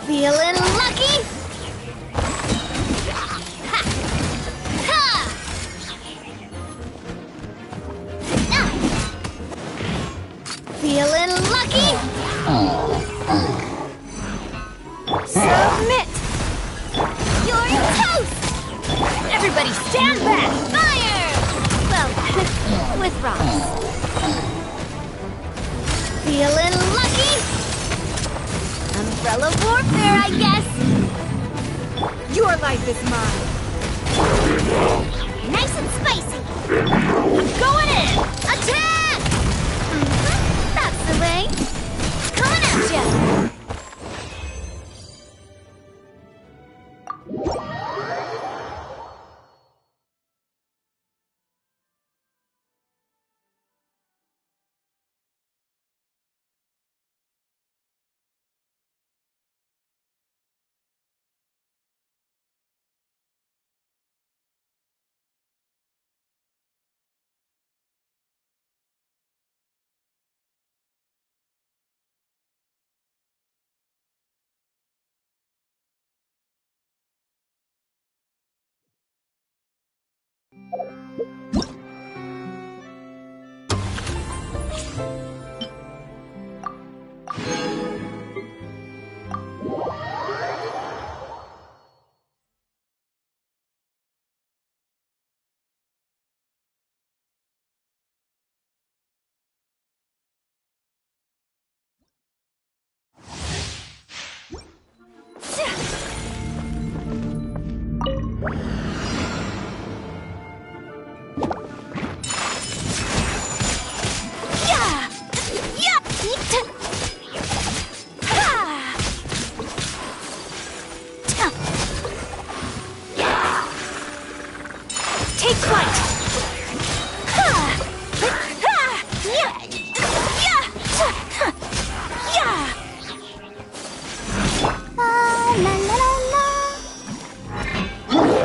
Feeling lucky? Ha! Ha! Feeling lucky? Submit! You're toast! Everybody stand back! Fire! Well, with rocks. Feeling lucky? Umbrella warfare, I guess! Your life is mine! Nice and spicy! I'm going in! Attack! That's the way! Coming at ya! Take flight!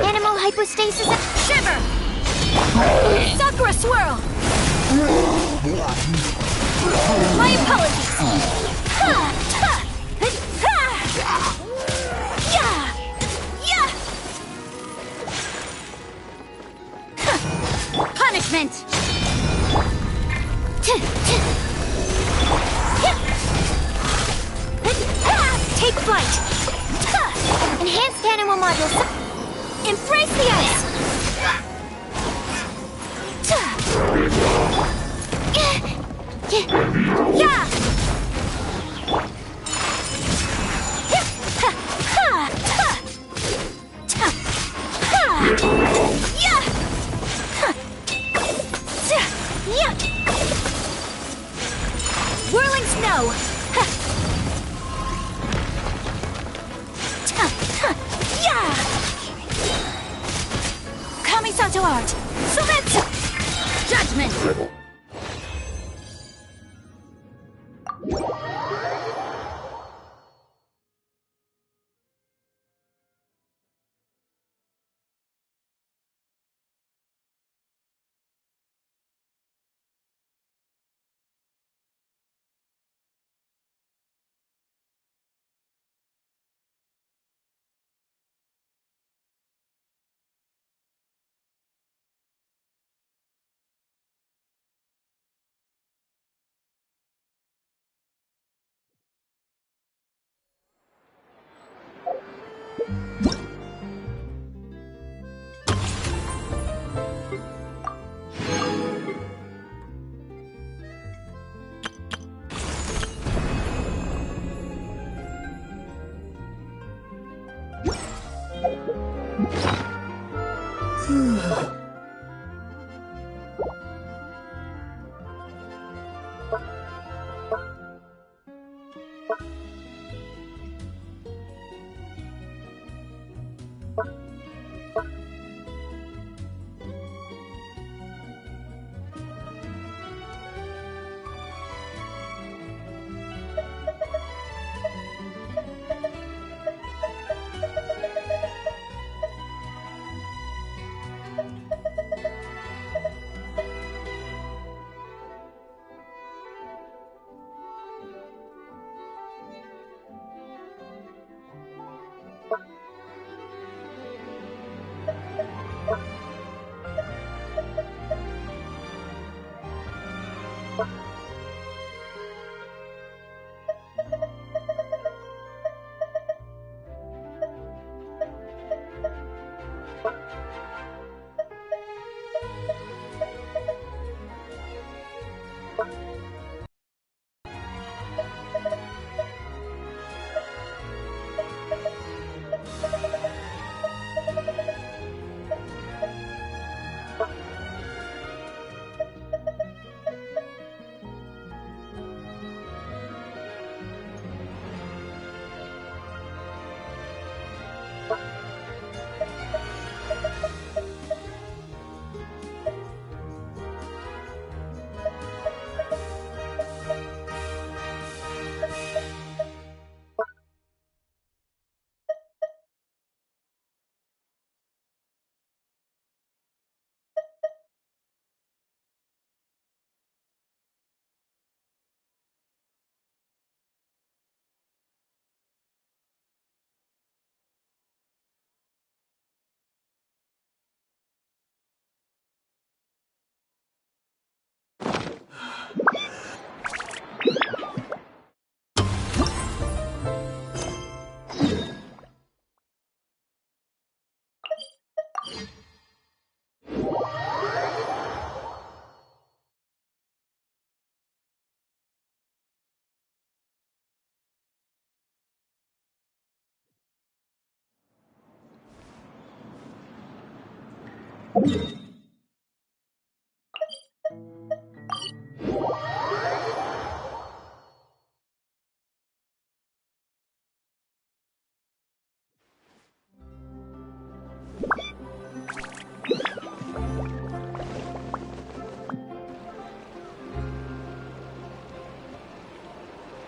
Animal hypostasis shiver! Sakura swirl! My apologies! Punishment! Take flight! Enhanced animal modules. Embrace the ice! Yeah! Whirling snow! Kamisato art! Sumetsu! Judgment!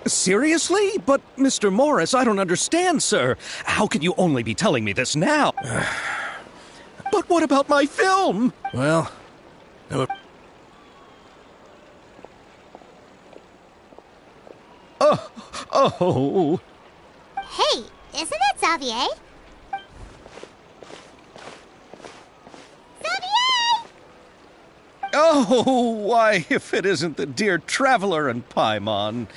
Seriously? But, Mr. Morris, I don't understand, sir. How can you only be telling me this now? But what about my film? Well, Oh. Hey, isn't that Xavier? Xavier! Oh, why, if it isn't the dear Traveler and Paimon.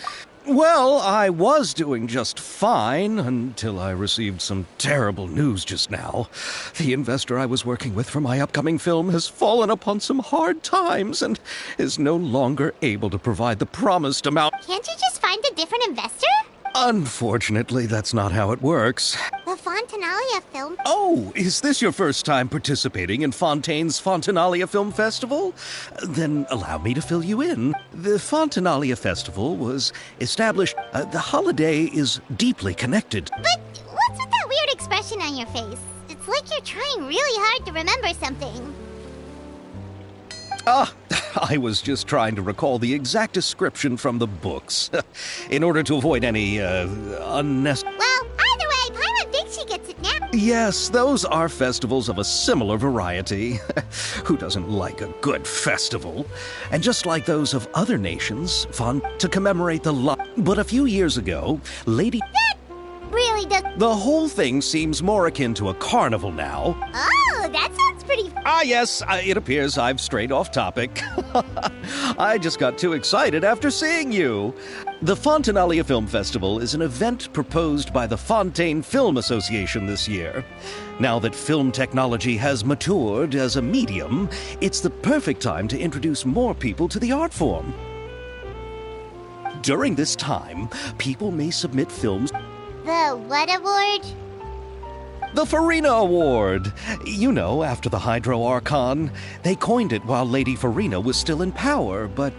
Well, I was doing just fine until I received some terrible news just now. The investor I was working with for my upcoming film has fallen upon some hard times and is no longer able to provide the promised amount. Can't you just find a different investor? Unfortunately, that's not how it works. The Fontanalia film. Oh, is this your first time participating in Fontaine's Fontanalia Film Festival? Then allow me to fill you in. The Fontanalia Festival was established. The holiday is deeply connected. But what's with that weird expression on your face? It's like you're trying really hard to remember something. I was just trying to recall the exact description from the books, in order to avoid any, unnecessary... Well, either way, Paimon thinks she gets it now. Yes, those are festivals of a similar variety. Who doesn't like a good festival? And just like those of other nations, fun to commemorate the But a few years ago, Lady... That really does... The whole thing seems more akin to a carnival now. Oh, that sounds pretty... Yes, it appears I've strayed off topic. I just got too excited after seeing you. The Fontanalia Film Festival is an event proposed by the Fontaine Film Association this year. Now that film technology has matured as a medium, it's the perfect time to introduce more people to the art form. During this time, people may submit films... The what award? The Farina Award! You know, after the Hydro Archon. They coined it while Lady Farina was still in power, but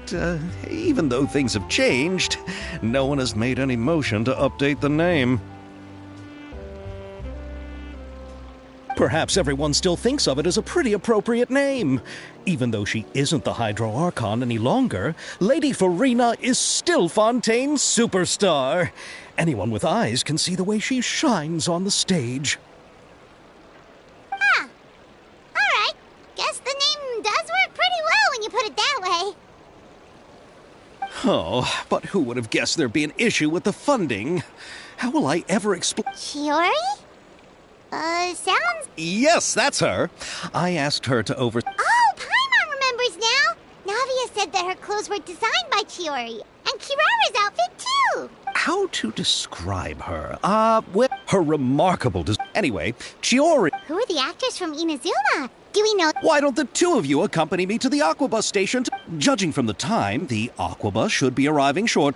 even though things have changed, no one has made any motion to update the name. Perhaps everyone still thinks of it as a pretty appropriate name. Even though she isn't the Hydro Archon any longer, Lady Farina is still Fontaine's superstar. Anyone with eyes can see the way she shines on the stage. Huh. Alright. Guess the name does work pretty well when you put it that way. Oh, but who would have guessed there'd be an issue with the funding? How will I ever explain? Chiori? Sounds... Yes, that's her. I asked her to Oh, Paimon remembers now! Navia said that her clothes were designed by Chiori, and Kirara's outfit too! How to describe her? Well, her remarkable Anyway, Chiori... Who are the actors from Inazuma? Do we know... Why don't the two of you accompany me to the Aquabus station? Judging from the time, the Aquabus should be arriving short...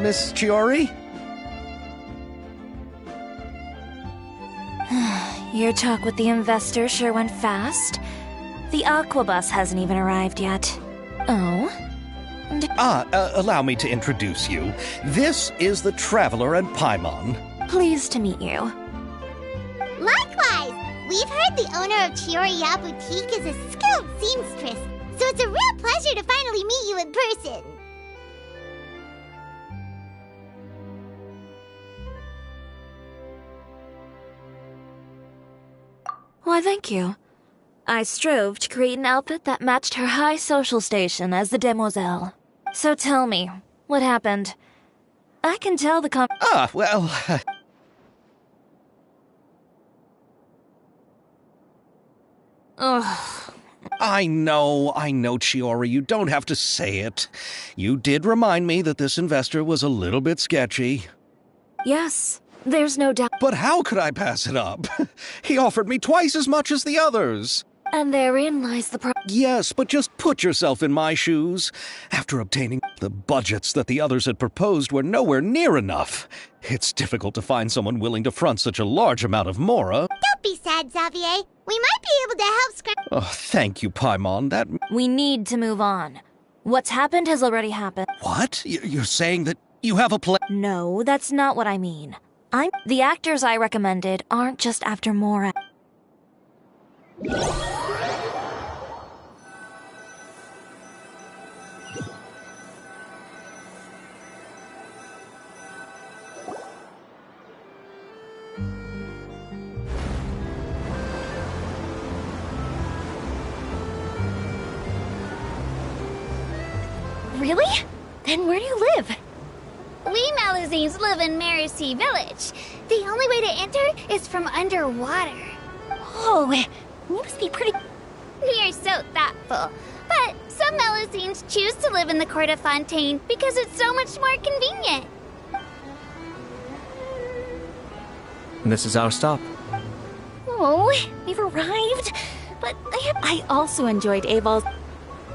Miss Chiori? Your talk with the investor sure went fast. The Aquabus hasn't even arrived yet. Oh? Allow me to introduce you. This is the Traveler and Paimon. Pleased to meet you. Likewise! We've heard the owner of Chioriya Boutique is a skilled seamstress, so it's a real pleasure to finally meet you in person. Why, thank you. I strove to create an outfit that matched her high social station as the demoiselle. So tell me, what happened? I can tell the Well... Ugh. I know, Chiori, you don't have to say it. You did remind me that this investor was a little bit sketchy. Yes, there's no doubt. But how could I pass it up? He offered me twice as much as the others. And therein lies the problem. Yes, but just put yourself in my shoes. After obtaining the budgets that the others had proposed were nowhere near enough. It's difficult to find someone willing to front such a large amount of mora. Don't be sad, Xavier. We might be able to help Oh, thank you, Paimon. We need to move on. What's happened has already happened. What? You're saying that you have a plan? No, that's not what I mean. The actors I recommended aren't just after mora. Really? Then where do you live? We Melusines live in Mercy Village. The only way to enter is from underwater. Oh, you must be pretty... You're so thoughtful. But some Melusines choose to live in the Court of Fontaine because it's so much more convenient. This is our stop. Oh, we've arrived. But I also enjoyed Aval's...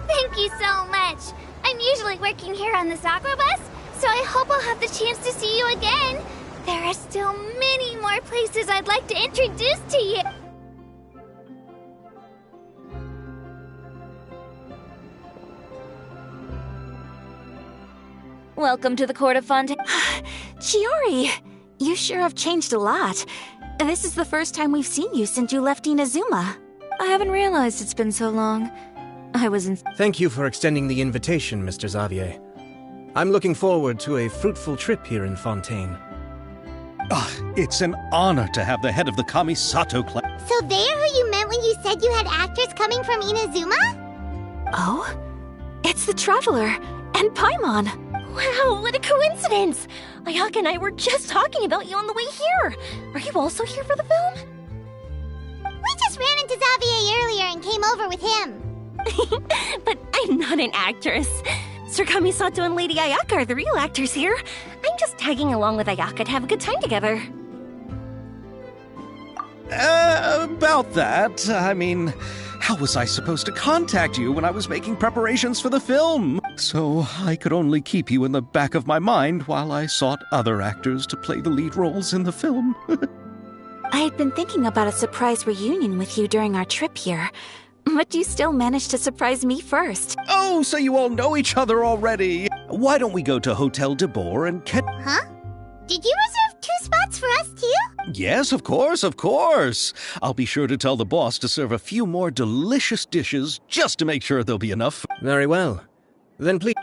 Thank you so much. I'm usually working here on this Aquabus, so I hope I'll have the chance to see you again. There are still many more places I'd like to introduce to you. Welcome to the Court of Fontaine. Chiori, you sure have changed a lot. This is the first time we've seen you since you left Inazuma. I haven't realized it's been so long. I was in... Thank you for extending the invitation, Mr. Xavier. I'm looking forward to a fruitful trip here in Fontaine. It's an honor to have the head of the Kamisato class. So they're who you meant when you said you had actors coming from Inazuma? Oh? It's the Traveler and Paimon. Wow, what a coincidence! Ayaka and I were just talking about you on the way here. Are you also here for the film? We just ran into Xavier earlier and came over with him. But I'm not an actress. Sir Kamisato and Lady Ayaka are the real actors here. I'm just tagging along with Ayaka to have a good time together. About that, I mean, how was I supposed to contact you when I was making preparations for the film? So I could only keep you in the back of my mind while I sought other actors to play the lead roles in the film. I had been thinking about a surprise reunion with you during our trip here, but you still managed to surprise me first. Oh, so you all know each other already. Why don't we go to Hotel de Boer and Huh? Did you reserve 2 spots for us too? Yes, of course, of course. I'll be sure to tell the boss to serve a few more delicious dishes just to make sure there'll be enough. Very well. Then please...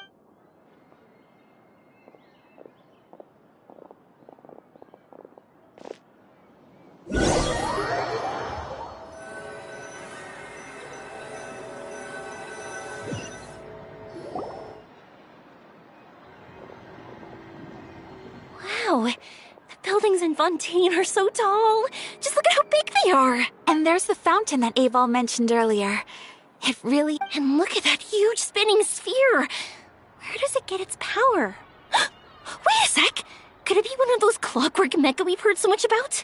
Wow, the buildings in Fontaine are so tall. Just look at how big they are. And there's the fountain that Aval mentioned earlier. It really... And look at that huge spinning sphere. Where does it get its power? Wait a sec! Could it be one of those clockwork mecha we've heard so much about?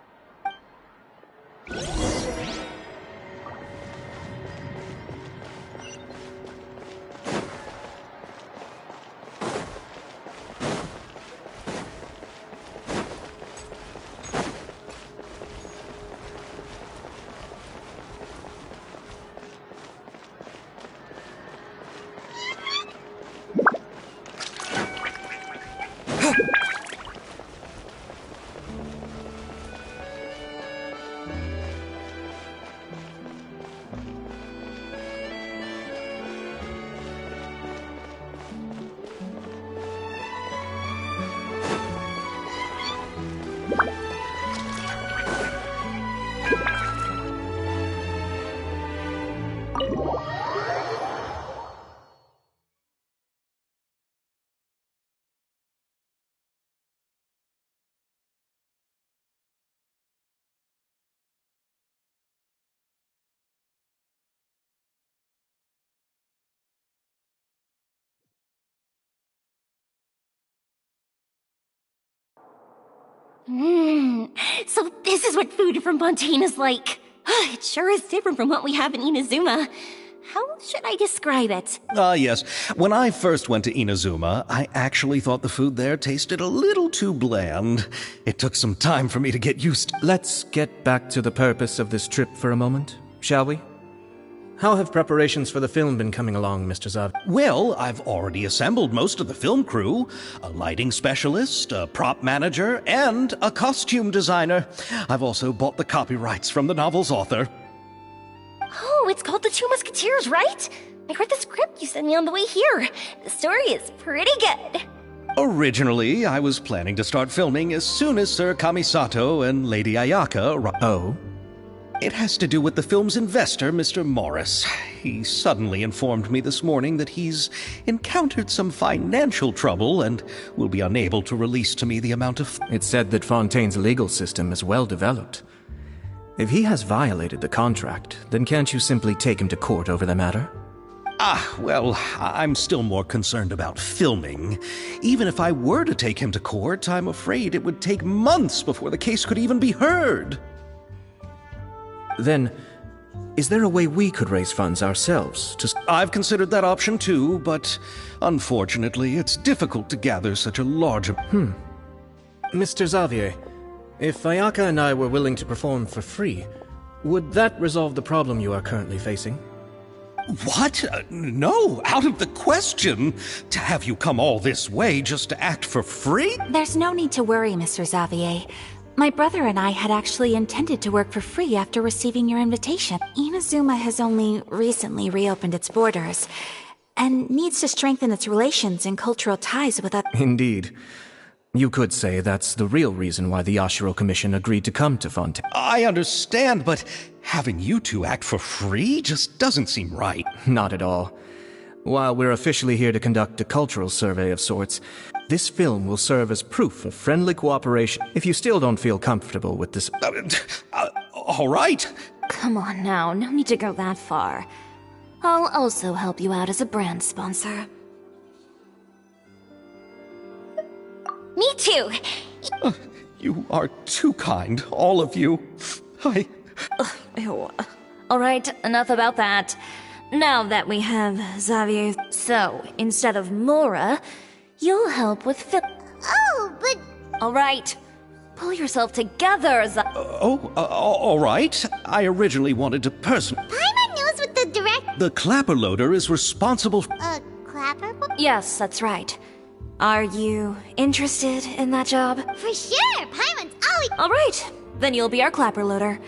So this is what food from Fontaine is like. It sure is different from what we have in Inazuma. How should I describe it? Yes. When I first went to Inazuma, I actually thought the food there tasted a little too bland. It took some time for me to get used to. Let's get back to the purpose of this trip for a moment, shall we? How have preparations for the film been coming along, Mr. Zav? Well, I've already assembled most of the film crew. A lighting specialist, a prop manager, and a costume designer. I've also bought the copyrights from the novel's author. Oh, it's called The Two Musketeers, right? I read the script you sent me on the way here. The story is pretty good. Originally, I was planning to start filming as soon as Sir Kamisato and Lady Ayaka arrived. Oh? It has to do with the film's investor, Mr. Morris. He suddenly informed me this morning that he's encountered some financial trouble and will be unable to release to me the amount of... It's said that Fontaine's legal system is well developed. If he has violated the contract, then can't you simply take him to court over the matter? Well, I'm still more concerned about filming. Even if I were to take him to court, I'm afraid it would take months before the case could even be heard. Then, is there a way we could raise funds ourselves to... I've considered that option too, but unfortunately, it's difficult to gather such a large... Mr. Xavier, if Ayaka and I were willing to perform for free, would that resolve the problem you are currently facing? What? No, out of the question. To have you come all this way just to act for free? There's no need to worry, Mr. Xavier. My brother and I had actually intended to work for free after receiving your invitation. Inazuma has only recently reopened its borders, and needs to strengthen its relations and cultural ties with other... Indeed. You could say that's the real reason why the Yashiro Commission agreed to come to Fontaine. I understand, but having you two act for free just doesn't seem right. Not at all. While we're officially here to conduct a cultural survey of sorts, this film will serve as proof of friendly cooperation. If you still don't feel comfortable with this... All right. Come on now, no need to go that far. I'll also help you out as a brand sponsor. Me too! You are too kind, all of you. Ew. Alright, enough about that. Now that we have Xavier, so instead of Mora, you'll help with Phil. Oh, but All right, pull yourself together, All right. I originally wanted to Paimon knows what the direct... The clapper loader is responsible Clapper? Yes, that's right. Are you interested in that job? For sure! Paimon's always... All right, then you'll be our clapper loader.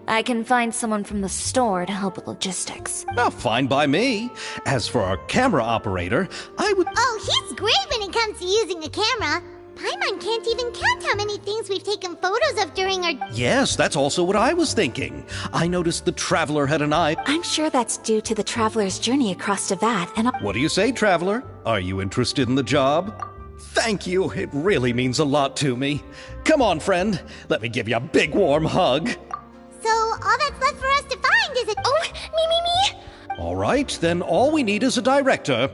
I can find someone from the store to help with logistics. Well, fine by me. As for our camera operator, I would... Oh, he's great when it comes to using a camera. Paimon can't even count how many things we've taken photos of during our... Yes, that's also what I was thinking. I noticed the Traveler had an eye... I'm sure that's due to the traveler's journey across Teyvat, and What do you say, Traveler? Are you interested in the job? Thank you. It really means a lot to me. Come on, friend. Let me give you a big warm hug. So, all that's left for us to find is a... Oh, me! All right, then all we need is a director.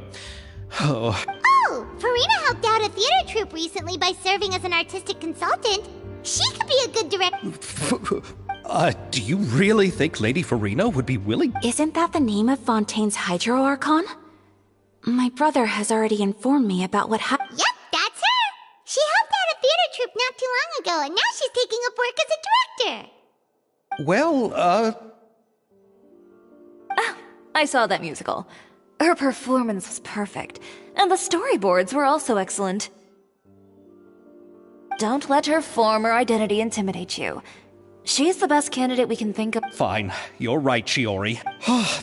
Oh, Oh, Farina helped out a theater troupe recently by serving as an artistic consultant. She could be a good director. do you really think Lady Farina would be willing? isn't that the name of Fontaine's Hydro Archon? My brother has already informed me about what happened. Yep, that's her. She helped out a theater troupe not too long ago, and now she's taking up work as a director. Well, I saw that musical. Her performance was perfect, and the storyboards were also excellent. Don't let her former identity intimidate you. She's the best candidate we can think of. fine. You're right, Shiori.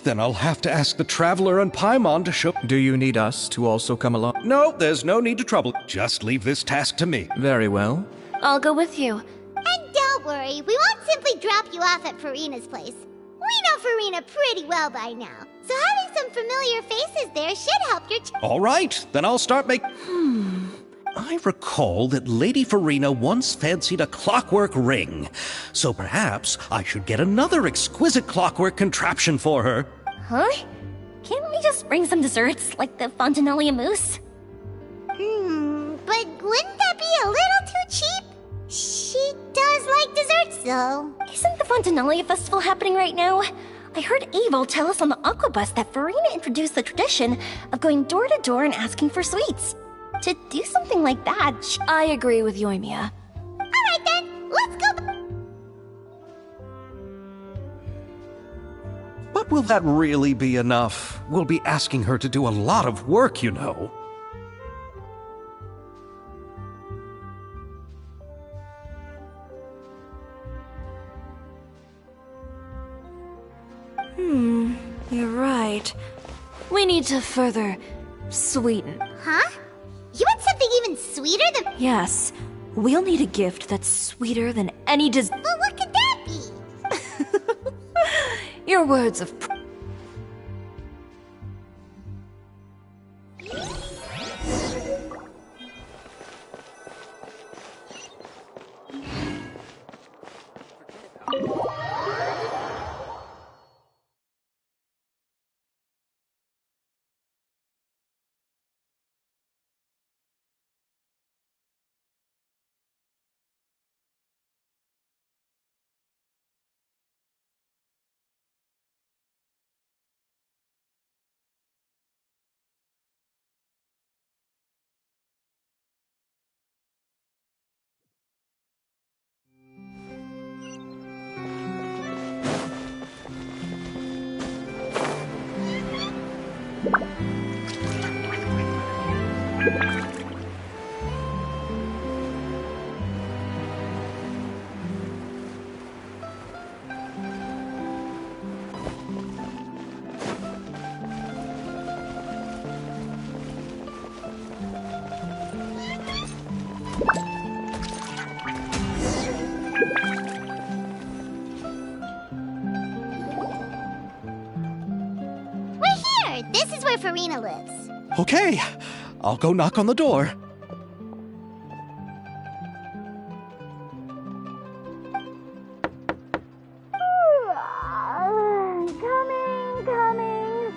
Then I'll have to ask the Traveler and Paimon to show... Do you need us to also come along? No, there's no need to trouble. Just leave this task to me. Very well. I'll go with you. And don't worry, we won't simply drop you off at Farina's place. We know Farina pretty well by now, so having some familiar faces there should help your... All right, then I'll start I recall that Lady Farina once fancied a clockwork ring, so perhaps I should get another exquisite clockwork contraption for her. Huh? Can't we just bring some desserts, like the Fontanellia mousse? But wouldn't that be a little too cheap? She does like desserts, though. Isn't the Fontanellia festival happening right now? I heard Abel tell us on the Aquabus that Farina introduced the tradition of going door to door and asking for sweets. To do something like that, I agree with Yoimiya. Alright then, let's go. But will that really be enough? We'll be asking her to do a lot of work, you know. You're right. We need to further sweeten. Huh? You want something even sweeter than... Yes, we'll need a gift that's sweeter than any Well, what could that be? Your words of... This is where Farina lives. Okay, I'll go knock on the door. Coming.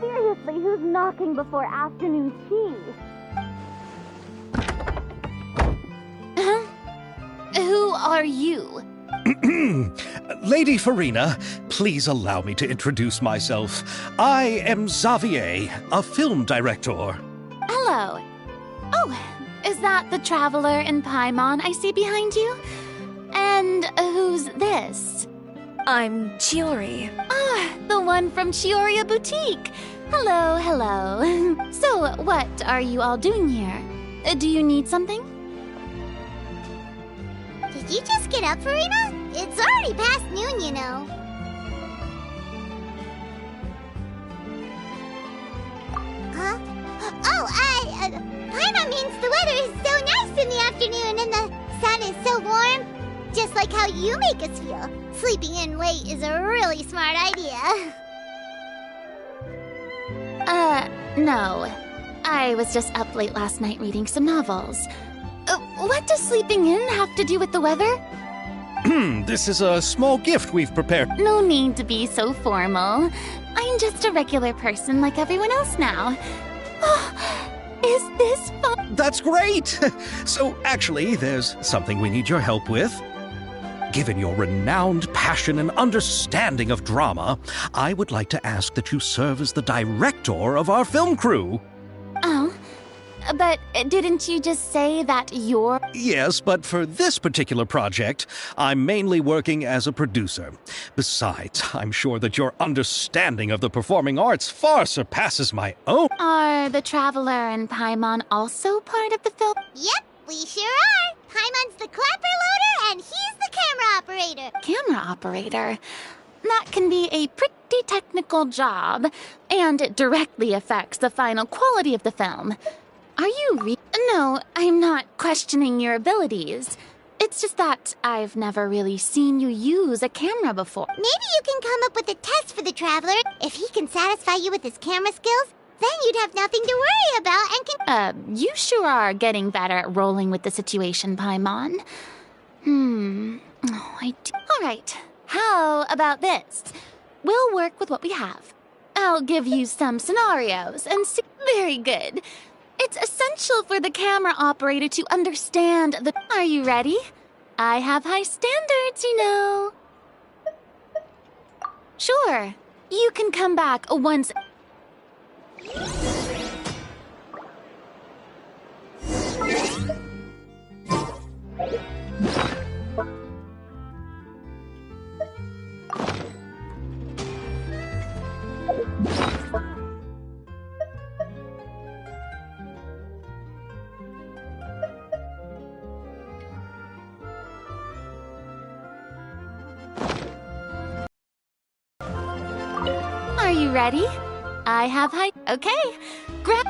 Seriously, who's knocking before afternoon tea? Who are you? Lady Farina, please allow me to introduce myself. I am Xavier, a film director. Hello. Oh, is that the traveler in Paimon I see behind you? And who's this? I'm Chiori. Ah, the one from Chioria Boutique. Hello, hello. So, what are you all doing here? Do you need something? Did you just get up, Farina? It's already past noon, you know. Huh? Oh, Paimon means the weather is so nice in the afternoon and the sun is so warm. Just like how you make us feel. Sleeping in late is a really smart idea. No. I was just up late last night reading some novels. What does sleeping in have to do with the weather? This is a small gift we've prepared. No need to be so formal. I'm just a regular person like everyone else now. Oh, is this fun? That's great! So, actually, there's something we need your help with. Given your renowned passion and understanding of drama, I would like to ask that you serve as the director of our film crew. Oh, but didn't you just say that you're... Yes, but for this particular project, I'm mainly working as a producer. Besides, I'm sure that your understanding of the performing arts far surpasses my own. Are the Traveler and Paimon also part of the film? Yep, we sure are. Paimon's the clapper loader and he's the camera operator. Camera operator? That can be a pretty technical job, and it directly affects the final quality of the film. Are you No, I'm not questioning your abilities. It's just that I've never really seen you use a camera before. Maybe you can come up with a test for the Traveler. If he can satisfy you with his camera skills, then you'd have nothing to worry about and can... You sure are getting better at rolling with the situation, Paimon. All right, how about this? We'll work with what we have. I'll give you some scenarios and see... Very good. It's essential for the camera operator to understand the... Are you ready? I have high standards, you know. Sure. You can come back once... Are you ready? I have high... Okay. Grab...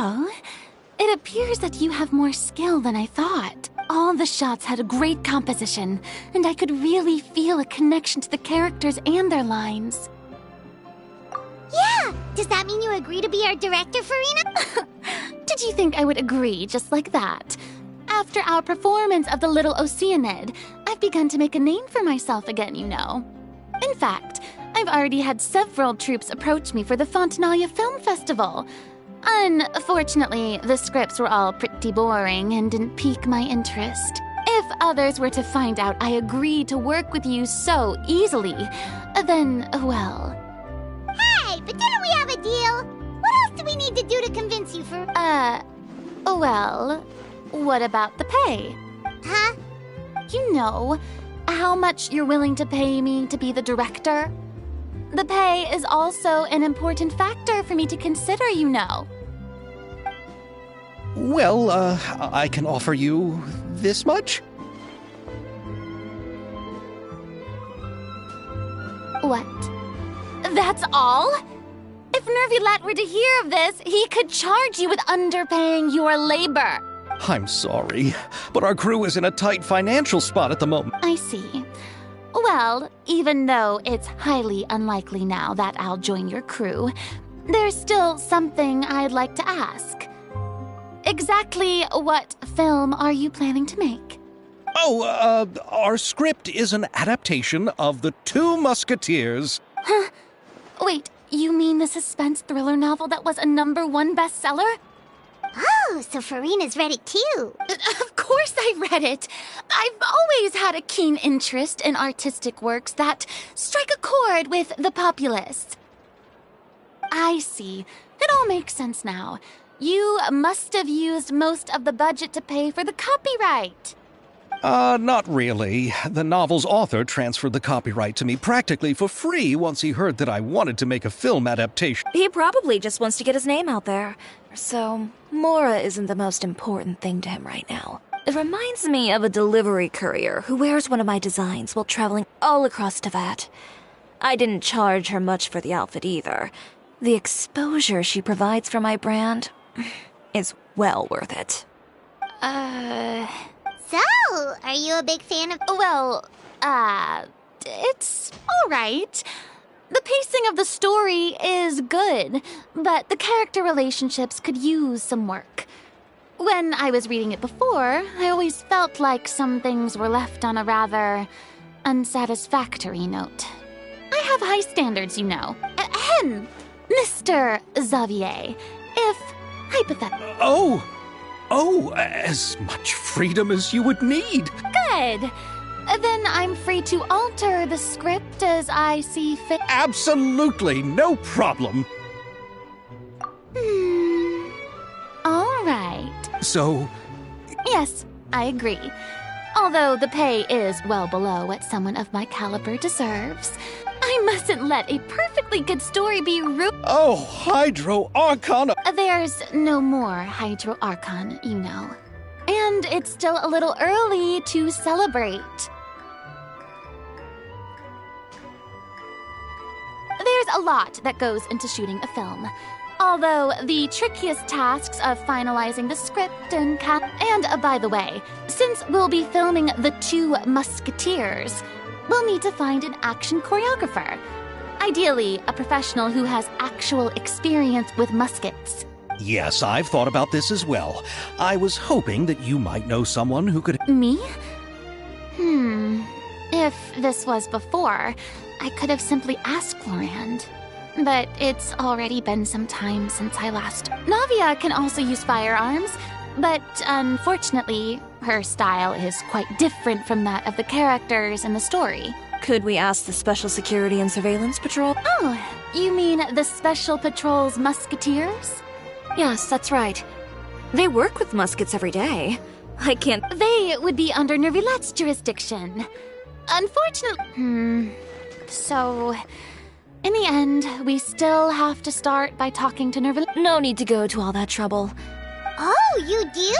Oh, it appears that you have more skill than I thought. All the shots had a great composition, and I could really feel a connection to the characters and their lines. Yeah! Does that mean you agree to be our director, Farina? Did you think I would agree just like that? After our performance of the Little Oceanid, I've begun to make a name for myself again, you know. In fact, I've already had several troops approach me for the Fontinalia Film Festival. Unfortunately, the scripts were all pretty boring and didn't pique my interest. If others were to find out I agreed to work with you so easily, then, well... Hey, but didn't we have a deal? What else do we need to do to convince you, Well, what about the pay? Huh? You know, how much you're willing to pay me to be the director? The pay is also an important factor for me to consider, you know. Well, I can offer you this much? What? That's all? If Nervulet were to hear of this, he could charge you with underpaying your labor. I'm sorry, but our crew is in a tight financial spot at the moment. I see. Well, even though it's highly unlikely now that I'll join your crew, there's still something I'd like to ask. Exactly what film are you planning to make? Oh, our script is an adaptation of The Two Musketeers. Huh? Wait, you mean the suspense thriller novel that was a #1 bestseller? Oh, so Farina's read it too. Of course I read it. I've always had a keen interest in artistic works that strike a chord with the populace. I see. It all makes sense now. You must have used most of the budget to pay for the copyright. Not really. The novel's author transferred the copyright to me practically for free once he heard that I wanted to make a film adaptation. He probably just wants to get his name out there. So, Mora isn't the most important thing to him right now. It reminds me of a delivery courier who wears one of my designs while traveling all across Teyvat. I didn't charge her much for the outfit either. The exposure she provides for my brand is well worth it. So, are you a big fan of... Well, it's all right. The pacing of the story is good, but the character relationships could use some work. When I was reading it before, I always felt like some things were left on a rather unsatisfactory note. I have high standards, you know. Ahem, Mr. Xavier, if hypothetical. Oh, as much freedom as you would need. Good. Then I'm free to alter the script as I see fit. Absolutely, no problem. All right. So, Yes, I agree. Although the pay is well below what someone of my caliber deserves, I mustn't let a perfectly good story be ruined. oh, Hydro Arcana. There's no more Hydro Archon, you know. And it's still a little early to celebrate. There's a lot that goes into shooting a film. Although the trickiest tasks of finalizing the script and by the way, since we'll be filming The Two Musketeers, we'll need to find an action choreographer. Ideally, a professional who has actual experience with muskets. Yes, I've thought about this as well. I was hoping that you might know someone who could... Me? If this was before, I could have simply asked Florand. But it's already been some time since I last... Navia can also use firearms, but unfortunately, her style is quite different from that of the characters in the story. Could we ask the Special Security and Surveillance Patrol? Oh, you mean the Special Patrol's Musketeers? Yes, that's right. They work with muskets every day. I can't... They would be under Nervulet's jurisdiction. Unfortunately... So... In the end, we still have to start by talking to Nervulet. No need to go to all that trouble. Oh, you do?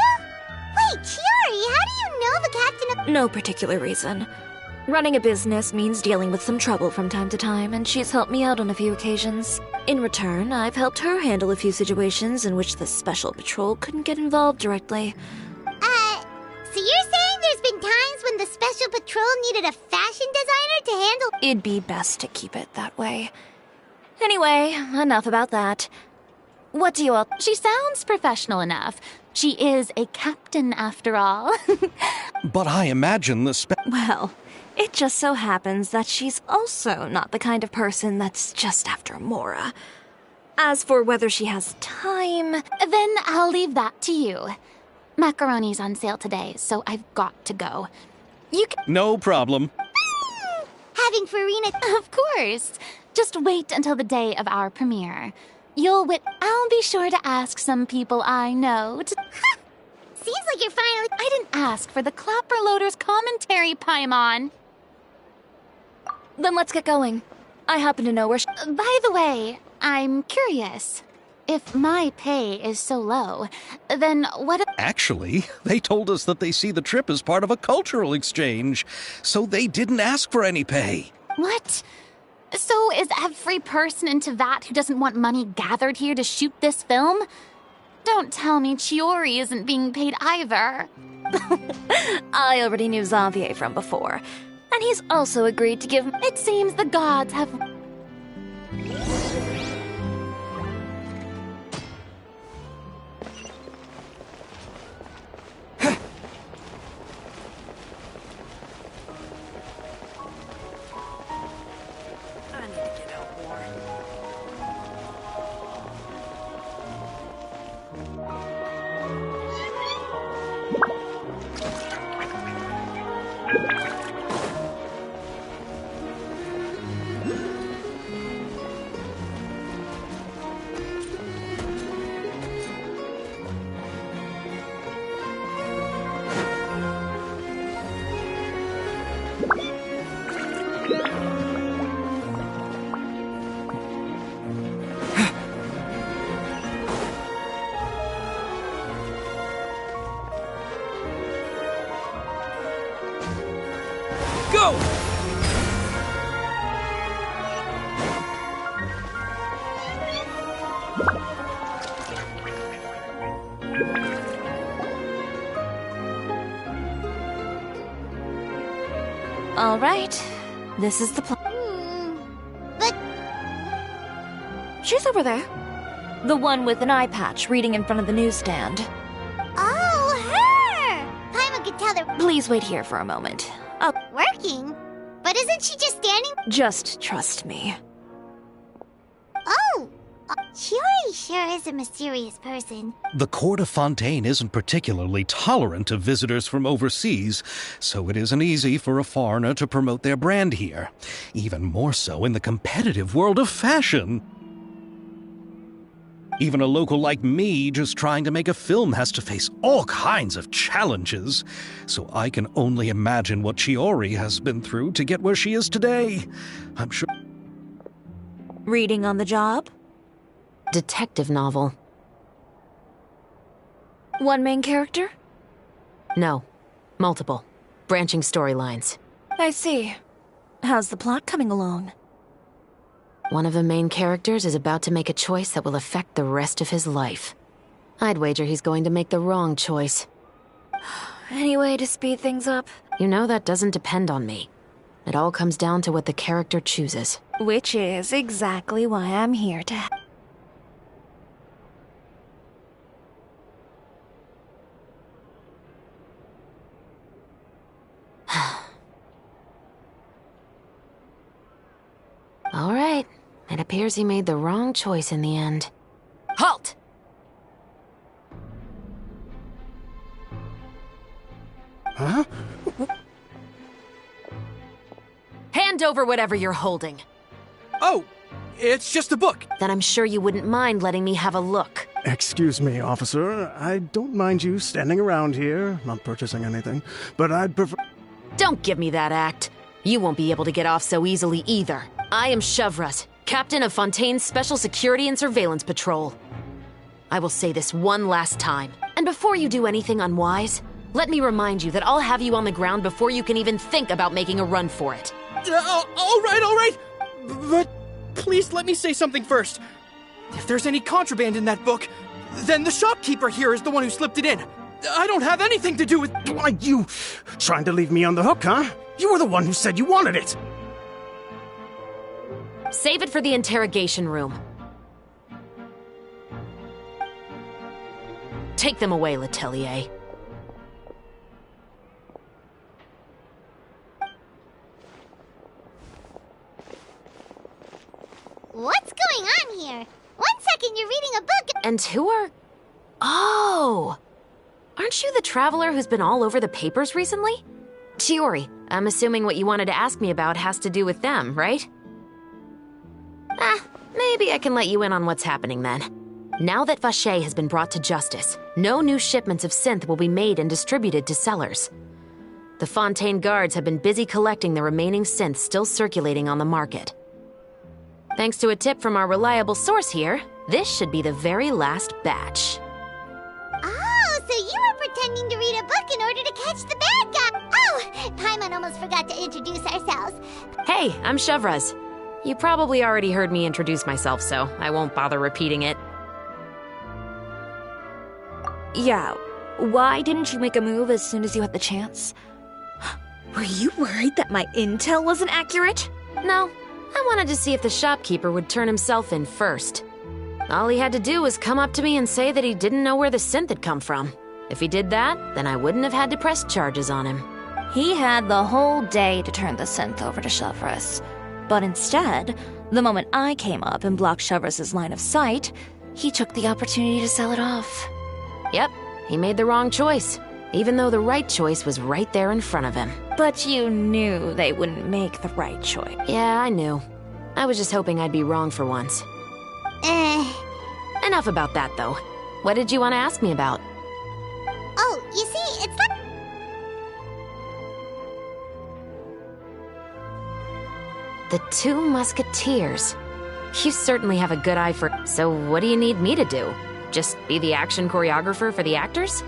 Wait, Chiori, how do you know the captain of... No particular reason. Running a business means dealing with some trouble from time to time, and she's helped me out on a few occasions. In return, I've helped her handle a few situations in which the Special Patrol couldn't get involved directly. So you're saying there's been times when the Special Patrol needed a fashion designer to handle— It'd be best to keep it that way. Anyway, enough about that. What do you all— She sounds professional enough. She is a captain after all. But I imagine Well, it just so happens that she's also not the kind of person that's just after Mora. As for whether she has time— Then I'll leave that to you. Macaroni's on sale today, so I've got to go. You can— No problem. having Farina— Of course. Just wait until the day of our premiere. I'll be sure to ask some people I know to— Seems like you're finally— I didn't ask for the Clapper Loader's commentary, Paimon. Then let's get going. I happen to know where By the way, I'm curious. If my pay is so low, then what— Actually, they told us that they see the trip as part of a cultural exchange, so they didn't ask for any pay. What? So is every person in Tevat who doesn't want money gathered here to shoot this film? Don't tell me Chiori isn't being paid either. I already knew Xavier from before, and he's also agreed to give— It seems the gods have— Go! All right, this is the plan. But She's over there. The one with an eye patch reading in front of the newsstand. oh, her! Paimon could tell they're Please wait here for a moment. working. But isn't she just standing— Just trust me. Oh! Chiori sure is a mysterious person. The court of Fontaine isn't particularly tolerant of visitors from overseas, so it isn't easy for a foreigner to promote their brand here. Even more so in the competitive world of fashion. Even a local like me just trying to make a film has to face all kinds of challenges. So I can only imagine what Chiori has been through to get where she is today. I'm sure... Reading on the job? Detective novel. One main character? No. Multiple. Branching storylines. I see. How's the plot coming along? One of the main characters is about to make a choice that will affect the rest of his life. I'd wager he's going to make the wrong choice. Any way to speed things up? You know that doesn't depend on me. It all comes down to what the character chooses. Which is exactly why I'm here to... All right. It appears he made the wrong choice in the end. Halt! Huh? Hand over whatever you're holding. Oh, it's just a book. Then I'm sure you wouldn't mind letting me have a look. Excuse me, officer. I don't mind you standing around here, not purchasing anything, but I'd prefer... Don't give me that act. You won't be able to get off so easily either. I am Chevret, captain of Fontaine's Special Security and Surveillance Patrol. I will say this one last time, and before you do anything unwise, let me remind you that I'll have you on the ground before you can even think about making a run for it. All right. But please let me say something first. If there's any contraband in that book, then the shopkeeper here is the one who slipped it in. I don't have anything to do with... Why, you trying to leave me on the hook, huh? You were the one who said you wanted it. Save it for the interrogation room. Take them away, Letelier. What's going on here? 1 second you're reading a book. And who are... Oh! Aren't you the traveler who's been all over the papers recently? Chiori, I'm assuming what you wanted to ask me about has to do with them, right? Maybe I can let you in on what's happening then. Now that Vacher has been brought to justice, no new shipments of synth will be made and distributed to sellers. The Fontaine guards have been busy collecting the remaining synths still circulating on the market. Thanks to a tip from our reliable source here, this should be the very last batch. Oh, so you were pretending to read a book in order to catch the bad guy. Oh, Paimon almost forgot to introduce ourselves. Hey, I'm Chevraz. You probably already heard me introduce myself, so I won't bother repeating it. Yeah, why didn't you make a move as soon as you had the chance? Were you worried that my intel wasn't accurate? No, I wanted to see if the shopkeeper would turn himself in first. All he had to do was come up to me and say that he didn't know where the synth had come from. If he did that, then I wouldn't have had to press charges on him. He had the whole day to turn the synth over to Chevraz. But instead, the moment I came up and blocked Chevraz's line of sight, he took the opportunity to sell it off. Yep, he made the wrong choice, even though the right choice was right there in front of him. But you knew they wouldn't make the right choice. Yeah, I knew. I was just hoping I'd be wrong for once. Enough about that, though. What did you want to ask me about? Oh, you see, it's like... The Two Musketeers. You certainly have a good eye for... So what do you need me to do? Just be the action choreographer for the actors?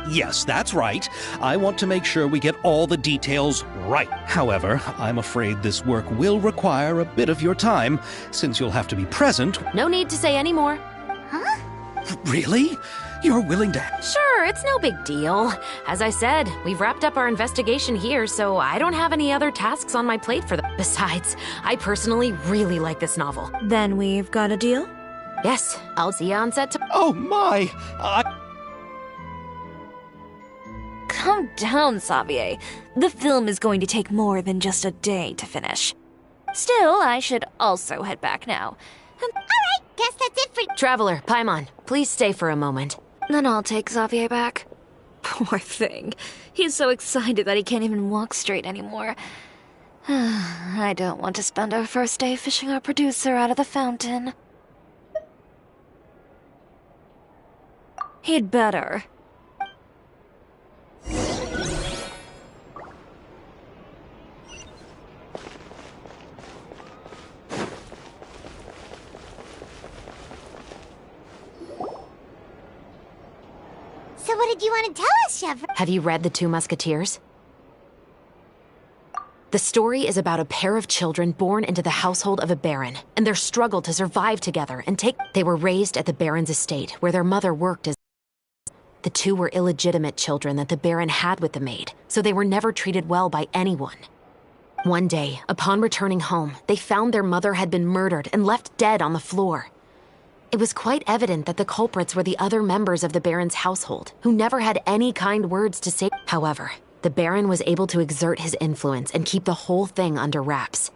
Yes, that's right. I want to make sure we get all the details right. However, I'm afraid this work will require a bit of your time, since you'll have to be present. No need to say any more. Really? You're willing to... Sure, it's no big deal. As I said, we've wrapped up our investigation here, so I don't have any other tasks on my plate for them. Besides, I personally really like this novel. Then we've got a deal? Yes, I'll see you on set tomorrow. Oh my! Calm down, Xavier. The film is going to take more than just a day to finish. Still, I should also head back now. Alright, guess that's it for... Traveler, Paimon, please stay for a moment. Then I'll take Xavier back. Poor thing. He's so excited that he can't even walk straight anymore. I don't want to spend our first day fishing our producer out of the fountain. He'd better. So what did you want to tell us, Chevra? Have you read The Two Musketeers? The story is about a pair of children born into the household of a baron, and their struggle to survive together and take... They were raised at the baron's estate, where their mother worked as... The two were illegitimate children that the baron had with the maid, so they were never treated well by anyone. One day, upon returning home, they found their mother had been murdered and left dead on the floor. It was quite evident that the culprits were the other members of the baron's household, who never had any kind words to say. However, the baron was able to exert his influence and keep the whole thing under wraps.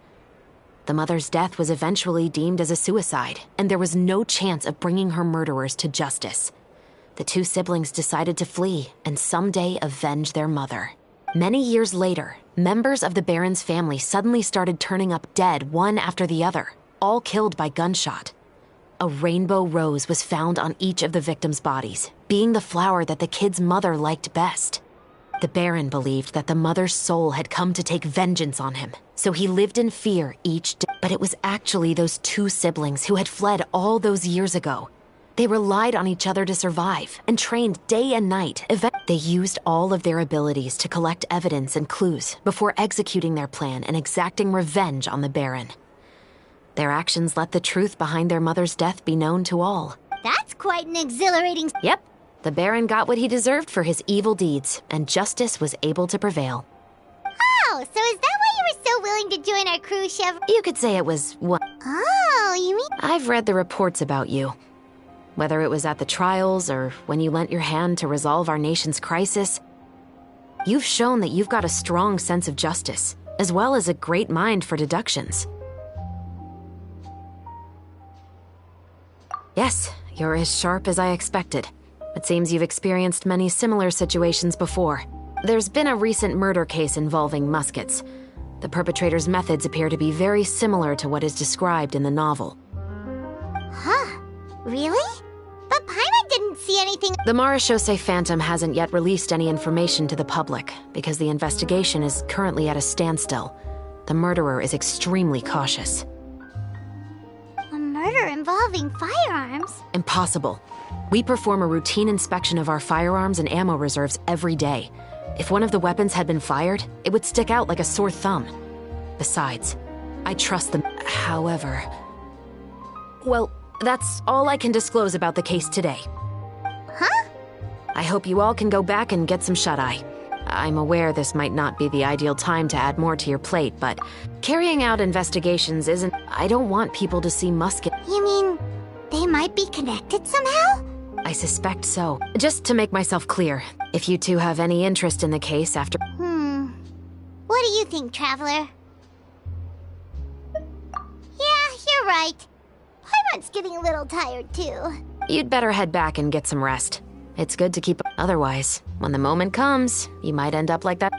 The mother's death was eventually deemed as a suicide, and there was no chance of bringing her murderers to justice. The two siblings decided to flee and someday avenge their mother. Many years later, members of the baron's family suddenly started turning up dead one after the other, all killed by gunshot. A rainbow rose was found on each of the victims' bodies, being the flower that the kid's mother liked best. The baron believed that the mother's soul had come to take vengeance on him, so he lived in fear each day. But it was actually those two siblings who had fled all those years ago. They relied on each other to survive and trained day and night. They used all of their abilities to collect evidence and clues before executing their plan and exacting revenge on the baron. Their actions let the truth behind their mother's death be known to all. That's quite an exhilarating... Yep. The Baron got what he deserved for his evil deeds, and justice was able to prevail. Oh, so is that why you were so willing to join our crew, Chev? You could say it was what? Oh, you mean... I've read the reports about you. Whether it was at the trials or when you lent your hand to resolve our nation's crisis, you've shown that you've got a strong sense of justice, as well as a great mind for deductions. Yes, you're as sharp as I expected. It seems you've experienced many similar situations before. There's been a recent murder case involving muskets. The perpetrator's methods appear to be very similar to what is described in the novel. Huh? Really? But Paimon didn't see anything... The Marechaussee Phantom hasn't yet released any information to the public because the investigation is currently at a standstill. The murderer is extremely cautious. A murder involving firearms? Impossible. We perform a routine inspection of our firearms and ammo reserves every day. If one of the weapons had been fired, it would stick out like a sore thumb. Besides, I trust them. However... Well, that's all I can disclose about the case today. Huh? I hope you all can go back and get some shut-eye. I'm aware this might not be the ideal time to add more to your plate, but carrying out investigations isn't... I don't want people to see musket... You mean they might be connected somehow? I suspect so. Just to make myself clear, if you two have any interest in the case after... What do you think, Traveler? Yeah, you're right. Paimon's getting a little tired, too. You'd better head back and get some rest. It's good to keep... Otherwise, when the moment comes, you might end up like that...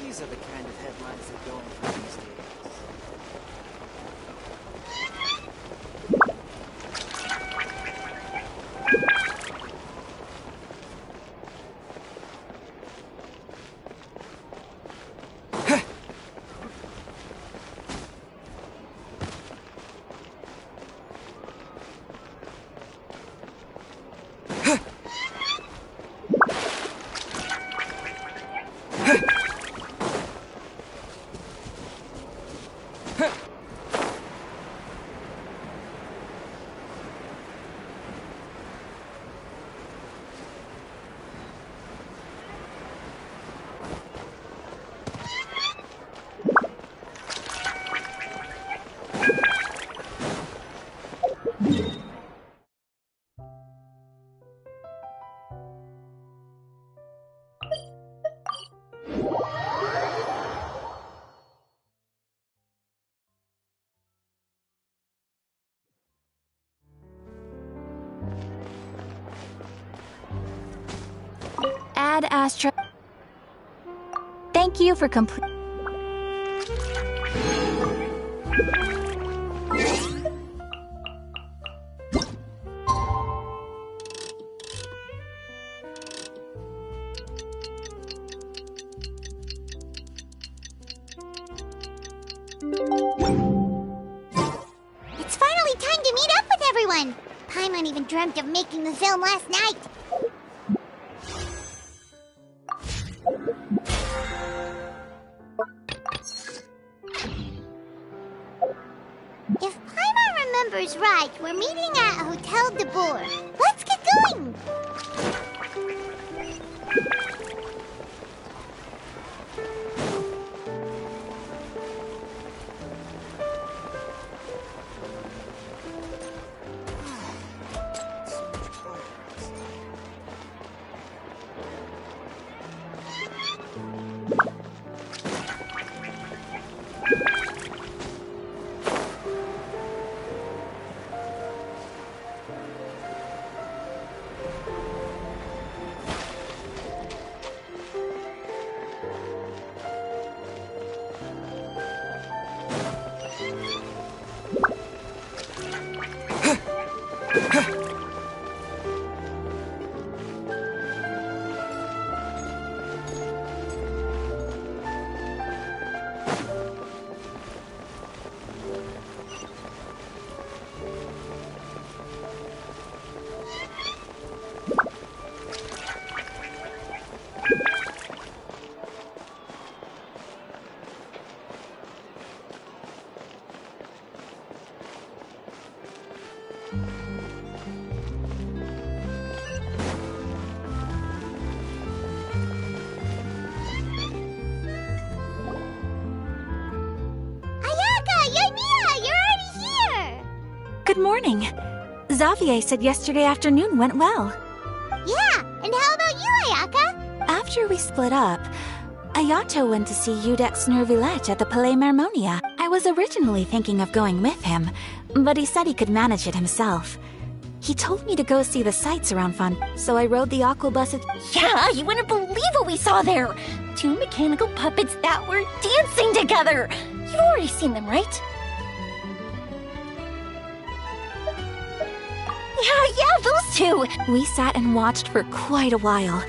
These are the kind of headlines that go in for these days. Ad Astra. Thank you for complete. It's finally time to meet up with everyone. Paimon even dreamt of making the film last night. If Paimon remembers right, we're meeting at Hotel de Boer. Let's get going! Good morning. Xavier said yesterday afternoon went well. Yeah, and how about you, Ayaka? After we split up, Ayato went to see Udex Nervillette at the Palais Marmonia. I was originally thinking of going with him, but he said he could manage it himself. He told me to go see the sights around so I rode the aquabus. Yeah, you wouldn't believe what we saw there! 2 mechanical puppets that were dancing together! You've already seen them, right? Yeah, those two! We sat and watched for quite a while.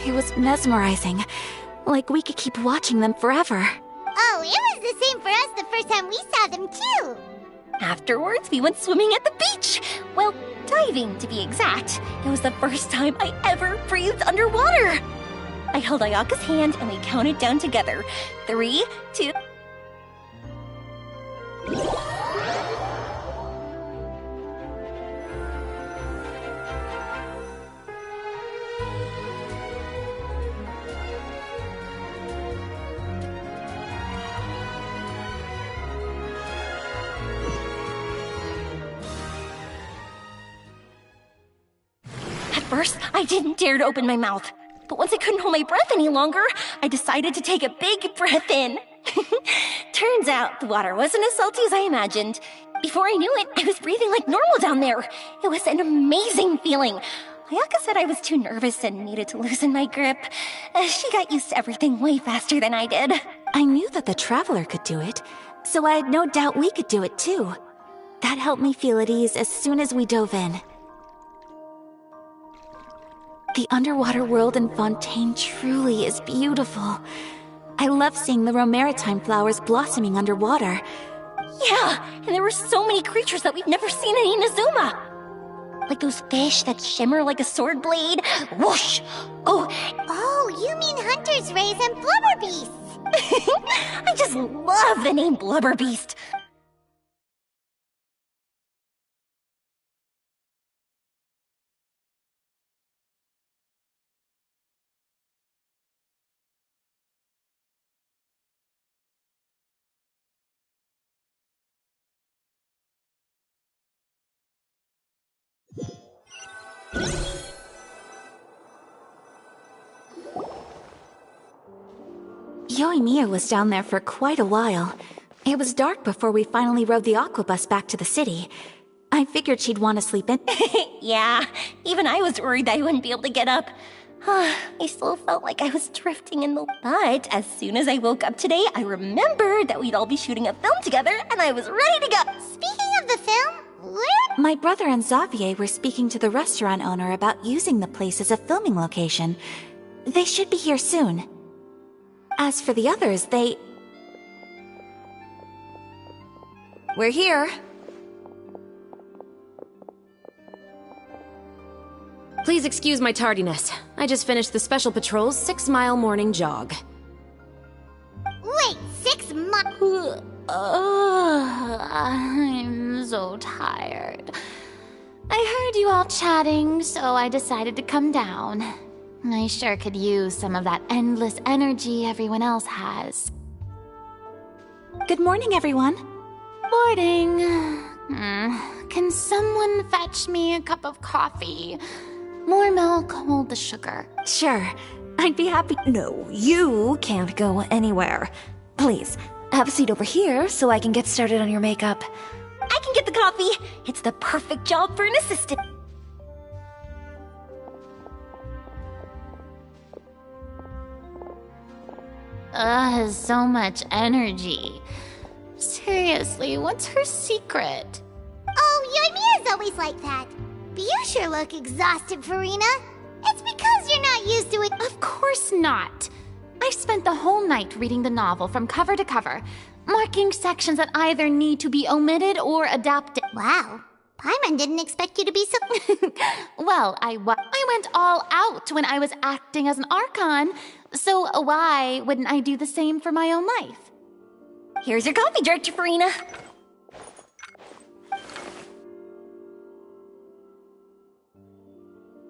It was mesmerizing. Like we could keep watching them forever. Oh, it was the same for us the first time we saw them, too! Afterwards, we went swimming at the beach! Well, diving, to be exact. It was the first time I ever breathed underwater! I held Ayaka's hand and we counted down together. 3, 2... At first, I didn't dare to open my mouth. But once I couldn't hold my breath any longer, I decided to take a big breath in. Turns out the water wasn't as salty as I imagined. Before I knew it, I was breathing like normal down there. It was an amazing feeling. Ayaka said I was too nervous and needed to loosen my grip. She got used to everything way faster than I did. I knew that the Traveler could do it, so I had no doubt we could do it too. That helped me feel at ease as soon as we dove in. The underwater world in Fontaine truly is beautiful. I love seeing the romaritime flowers blossoming underwater. Yeah, and there were so many creatures that we've never seen in Inazuma. Like those fish that shimmer like a sword blade. Whoosh! Oh, you mean Hunter's Rays and Blubber Beasts. I just love the name Blubber Beast. Yoimiya was down there for quite a while. It was dark before we finally rode the aquabus back to the city. I figured she'd want to sleep in. Yeah, even I was worried that I wouldn't be able to get up. I still felt like I was drifting in the... But as soon as I woke up today, I remembered that we'd all be shooting a film together, and I was ready to go. Speaking of the film, where... My brother and Xavier were speaking to the restaurant owner about using the place as a filming location. They should be here soon. As for the others, We're here. Please excuse my tardiness. I just finished the Special Patrol's 6-mile morning jog. Wait, 6 months? I'm so tired. I heard you all chatting, so I decided to come down. I sure could use some of that endless energy everyone else has. Good morning, everyone. Morning. Can someone fetch me a cup of coffee? More milk, hold the sugar. Sure, I'd be happy. No, you can't go anywhere. Please, have a seat over here so I can get started on your makeup. I can get the coffee. It's the perfect job for an assistant. So much energy. Seriously, what's her secret? Oh, Yoimiya's always like that. But you sure look exhausted, Farina. It's because you're not used to it. Of course not. I spent the whole night reading the novel from cover to cover, marking sections that either need to be omitted or adapted. Wow. Paimon didn't expect you to be so... Well, I went all out when I was acting as an Archon, so why wouldn't I do the same for my own life? Here's your coffee, Director Farina.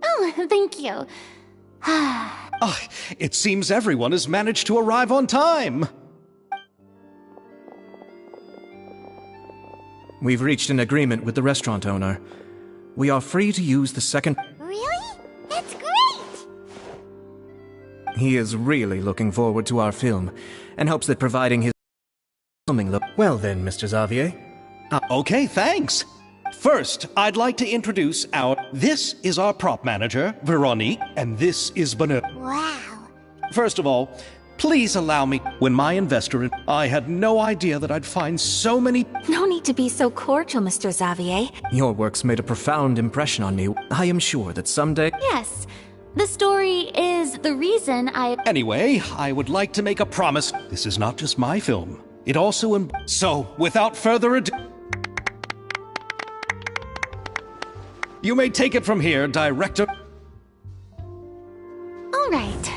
Oh, thank you. It seems everyone has managed to arrive on time. We've reached an agreement with the restaurant owner. We are free to use the second... Really? That's great! He is really looking forward to our film, and hopes that providing his filming the... Well then, Mr. Xavier. Okay, thanks. First, I'd like to introduce This is our prop manager, Veronique, and this is Banu. Wow. First of all, please allow me. When my investor... I had no idea that I'd find so many... No need to be so cordial, Mr. Xavier. Your works made a profound impression on me. I am sure that someday... Yes, the story is the reason I... Anyway, I would like to make a promise. This is not just my film. It also... So, without further ado... You may take it from here, director. All right.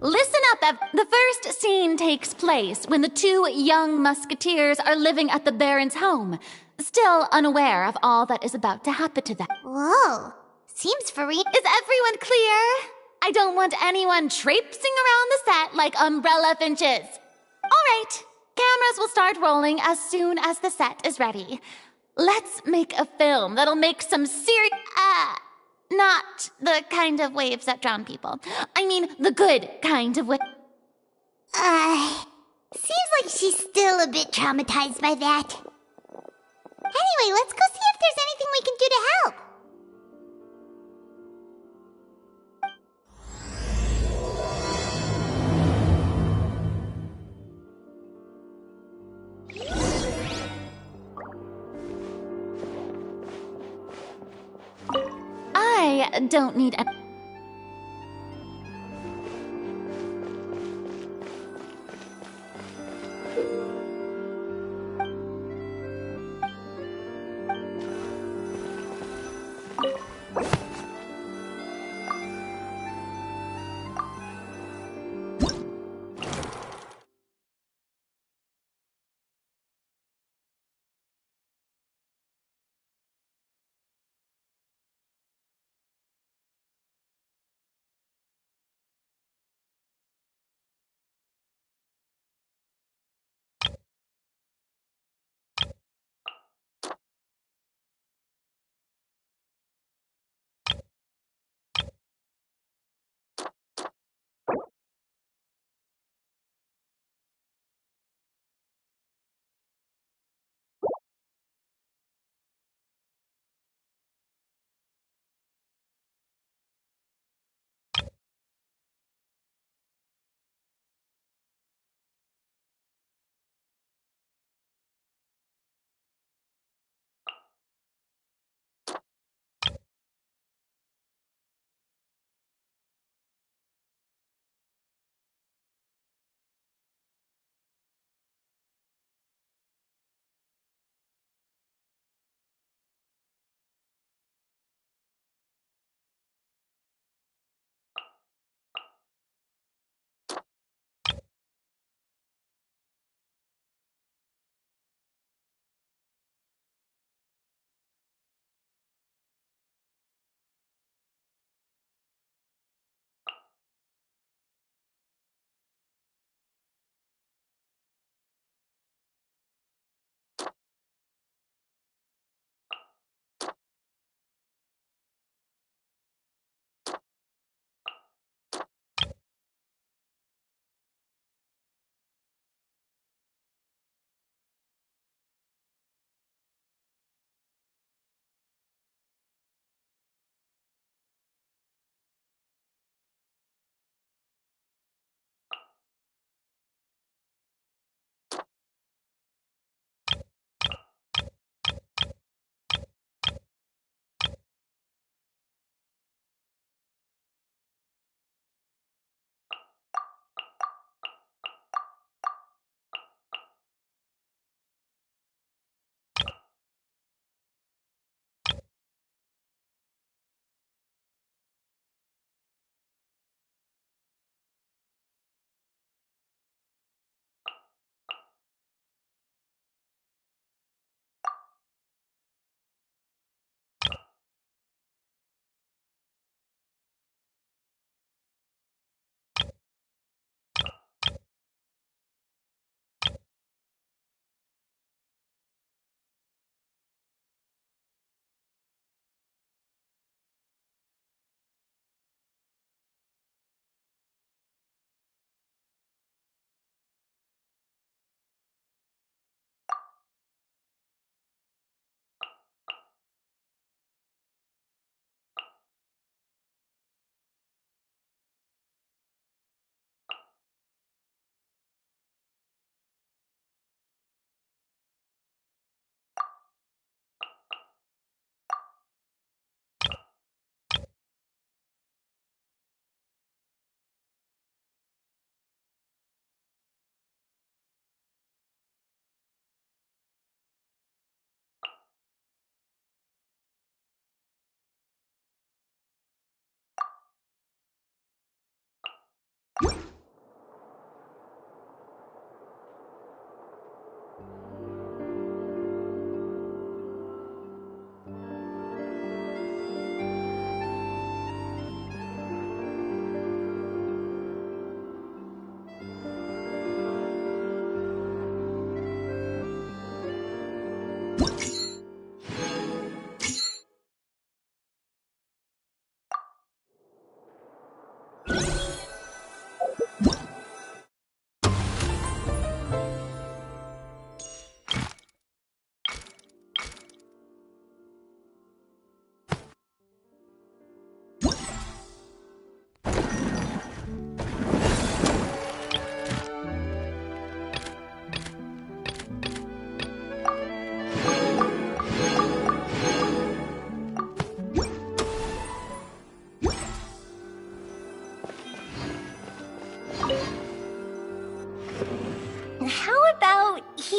Listen up, the first scene takes place when the two young musketeers are living at the Baron's home, still unaware of all that is about to happen to them. Whoa. Seems free. Is everyone clear? I don't want anyone traipsing around the set like umbrella finches. All right. Cameras will start rolling as soon as the set is ready. Let's make a film that'll make some serious... not the kind of waves that drown people. I mean, the good kind of wave. Seems like she's still a bit traumatized by that. Anyway, let's go see if there's anything we can do to help. I don't need a...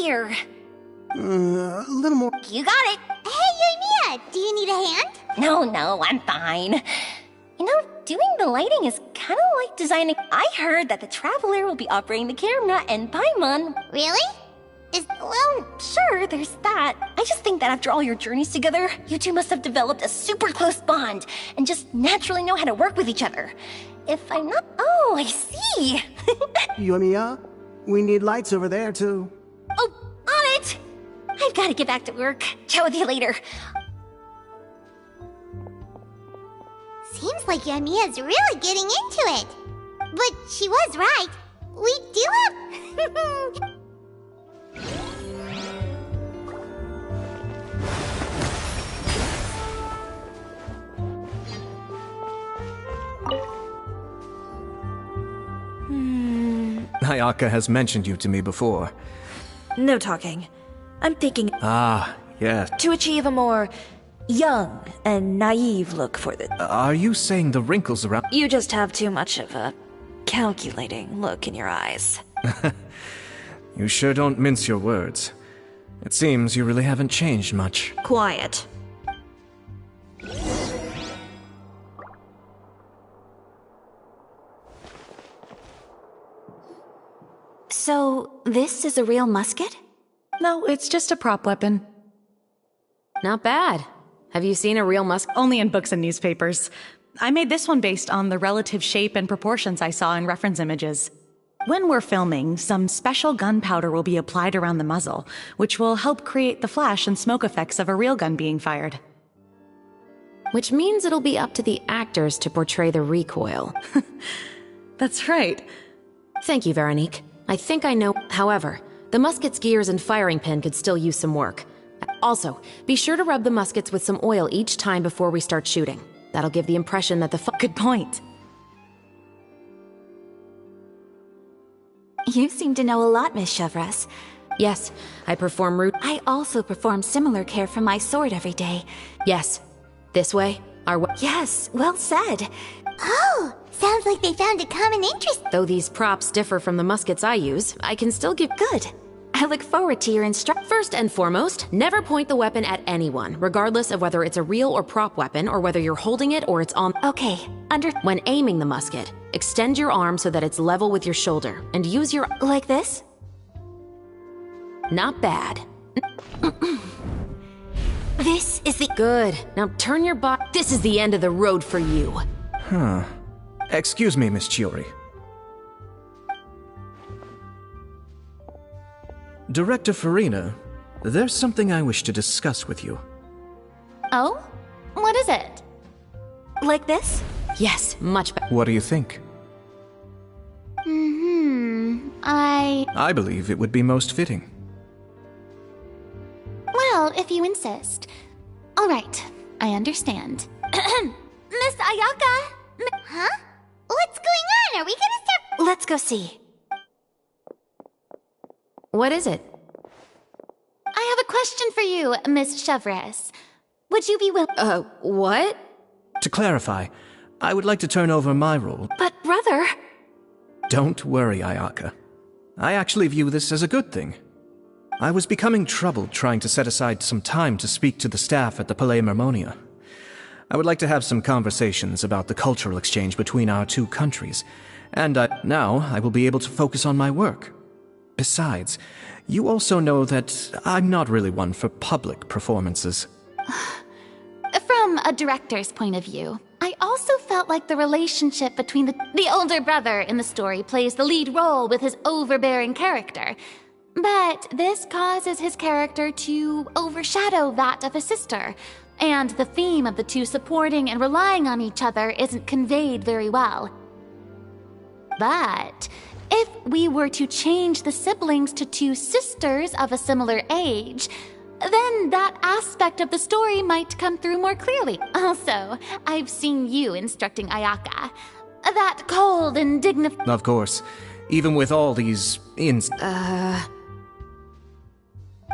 here. A little more. You got it. Hey, Yoimiya, do you need a hand? No, I'm fine. You know, doing the lighting is kind of like designing. I heard that the Traveler will be operating the camera and Paimon. Really? Well, sure, there's that. I just think that after all your journeys together, you two must have developed a super close bond and just naturally know how to work with each other. If I'm not... Oh, I see. Yoimiya, we need lights over there, too. Oh, on it! I've got to get back to work. Chat with you later. Seems like Yoimiya's really getting into it. But she was right. We do have... Ayaka has mentioned you to me before. No talking. I'm thinking Ah, yes. to achieve a more young and naive look for the... Are you saying the wrinkles around... You just have too much of a calculating look in your eyes. You sure don't mince your words. It seems you really haven't changed much. Quiet. So, this is a real musket? No, it's just a prop weapon. Not bad. Have you seen a real musket? Only in books and newspapers. I made this one based on the relative shape and proportions I saw in reference images. When we're filming, some special gunpowder will be applied around the muzzle, which will help create the flash and smoke effects of a real gun being fired. Which means it'll be up to the actors to portray the recoil. That's right. Thank you, Veronique. I think I know. However, the musket's gears and firing pin could still use some work. Also, be sure to rub the muskets with some oil each time before we start shooting. That'll give the impression that the Good point. You seem to know a lot, Miss Chevres. Yes, I perform root. I also perform similar care for my sword every day. Yes. This way? Yes, well said. Oh, sounds like they found a common interest. Though these props differ from the muskets I use, I can still give... Good. I look forward to your First and foremost, never point the weapon at anyone, regardless of whether it's a real or prop weapon, or whether you're holding it or it's on... Okay, When aiming the musket, extend your arm so that it's level with your shoulder, and use your... Like this? Not bad. This is the... Good. Now turn your butt. This is the end of the road for you. Huh. Excuse me, Miss Chiori. Director Farina, there's something I wish to discuss with you. Oh? What is it? Like this? Yes, much better. What do you think? I believe it would be most fitting. Well, if you insist. All right, I understand. Miss Ayaka! Huh? What's going on? Are we gonna start... Let's go see. What is it? I have a question for you, Miss Chevres. Would you be willing... What? To clarify, I would like to turn over my role. But, brother... Don't worry, Ayaka. I actually view this as a good thing. I was becoming troubled trying to set aside some time to speak to the staff at the Palais Mermonia. I would like to have some conversations about the cultural exchange between our two countries, and now I will be able to focus on my work. Besides, you also know that I'm not really one for public performances. From a director's point of view, I also felt like the relationship between the older brother in the story plays the lead role with his overbearing character. But this causes his character to overshadow that of his sister, and the theme of the two supporting and relying on each other isn't conveyed very well. But if we were to change the siblings to two sisters of a similar age, then that aspect of the story might come through more clearly. Also, I've seen you instructing Ayaka. That cold and dignified... Of course, even with all these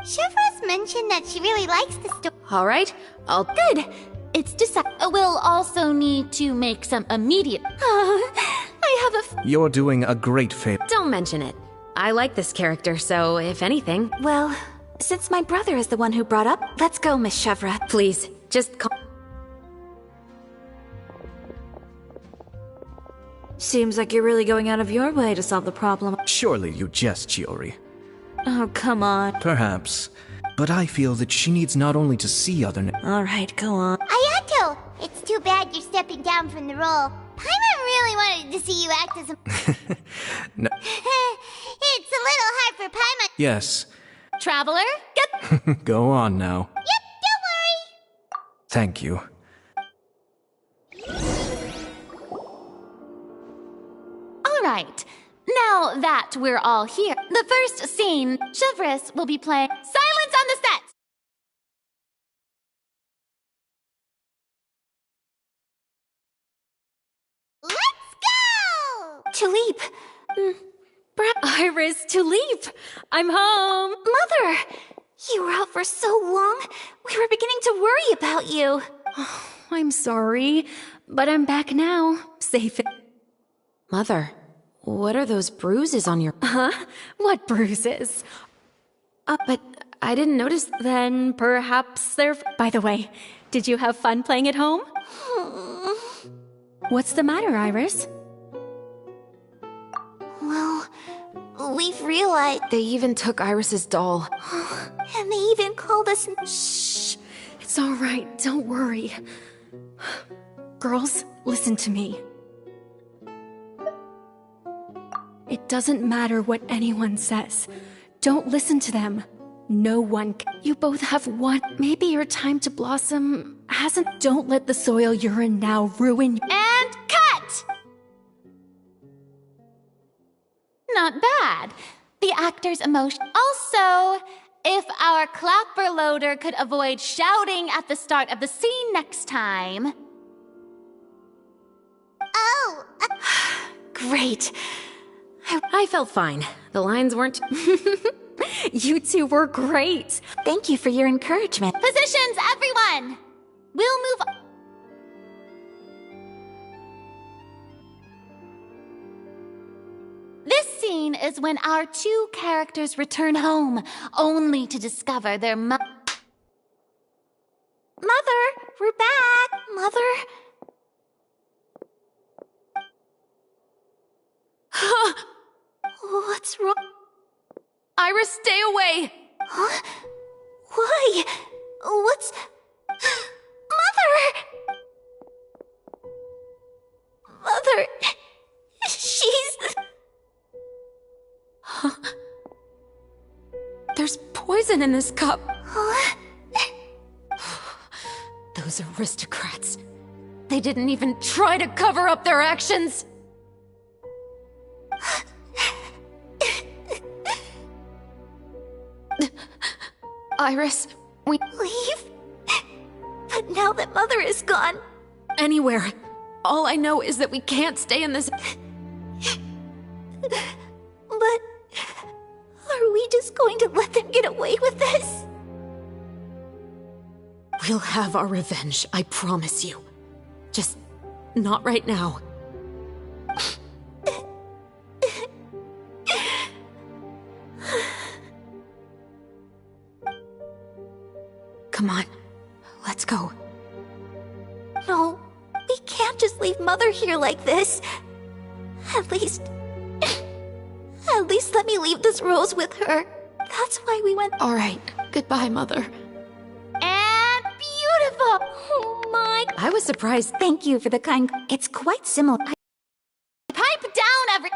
Chevres mentioned that she really likes the story. All right, I'll... Good. It's decided. We'll also need to make some immediate... Oh, I have a... You're doing a great favor. Don't mention it. I like this character, so if anything... Well, since my brother is the one who brought up, let's go, Miss Chevra. Please, just call... Seems like you're really going out of your way to solve the problem. Surely you jest, Chiori. Oh, come on. Perhaps. But I feel that she needs not only to see other... Alright, go on. Ayato! It's too bad you're stepping down from the role. Paimon really wanted to see you act as a... No. It's a little hard for Paimon. Yes. Traveler, get... Go on now. Yep, don't worry. Thank you. All right. Now that we're all here, the first scene, Chevris will be playing Silence on the Set! Let's go! Tulip! Iris, Tulip! I'm home! Mother! You were out for so long, we were beginning to worry about you. I'm sorry, but I'm back now. Safe. Mother, what are those bruises on your... Huh? What bruises? But I didn't notice... Then perhaps they're... By the way, did you have fun playing at home? What's the matter, Iris? Well, we've realized... They even took Iris's doll. And they even called us... Shh. It's all right. Don't worry. Girls, listen to me. It doesn't matter what anyone says. Don't listen to them. No one You both have one. Maybe your time to blossom hasn't... Don't let the soil you're in now ruin you. And cut! Not bad. The actor's emotion. Also, if our clapper loader could avoid shouting at the start of the scene next time. Oh! Great. I felt fine. The lines weren't... You two were great. Thank you for your encouragement. Positions, everyone! We'll move on. This scene is when our two characters return home, only to discover their Mother, we're back. Mother. What's wrong? Iris, stay away! Huh? Why? What's... Mother! Mother... She's... Huh? There's poison in this cup. Huh? Those aristocrats. They didn't even try to cover up their actions. Iris, we... Leave? But now that Mother is gone... Anywhere. All I know is that we can't stay in this... But... Are we just going to let them get away with this? We'll have our revenge, I promise you. Just not right now. Come on, let's go. No, we can't just leave Mother here like this. At least let me leave this rose with her. That's why we went... All right, goodbye, Mother. And beautiful! Oh my... I was surprised. Thank you for the kind... It's quite similar. Pipe down, every...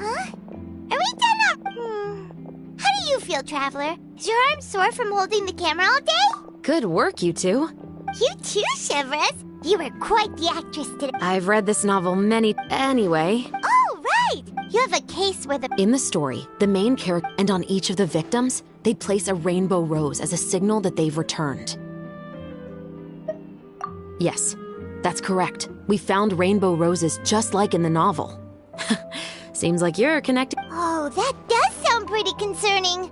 Huh? Are we done up? How do feel, Traveler? Is your arm sore from holding the camera all day? Good work, you two. You too, Shivers. You were quite the actress today. I've read this novel many... Anyway. Oh, right! You have a case where the... In the story, the main character... And on each of the victims, they place a rainbow rose as a signal that they've returned. Yes, that's correct. We found rainbow roses just like in the novel. Seems like you're connected. Oh, that does sound pretty concerning.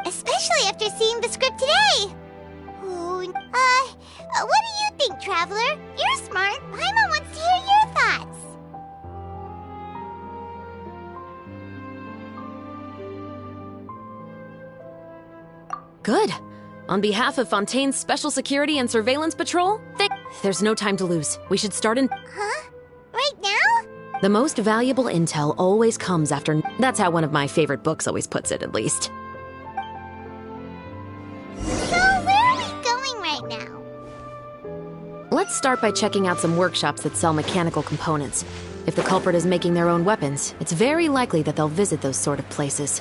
Especially after seeing the script today. Ooh, what do you think, Traveler? You're smart. Paimon wants to hear your thoughts. Good. On behalf of Fontaine's Special Security and Surveillance Patrol, there's no time to lose. We should start in... Huh? Right now? The most valuable intel always comes after... That's how one of my favorite books always puts it, at least. So, where are we going right now? Let's start by checking out some workshops that sell mechanical components. If the culprit is making their own weapons, it's very likely that they'll visit those sort of places.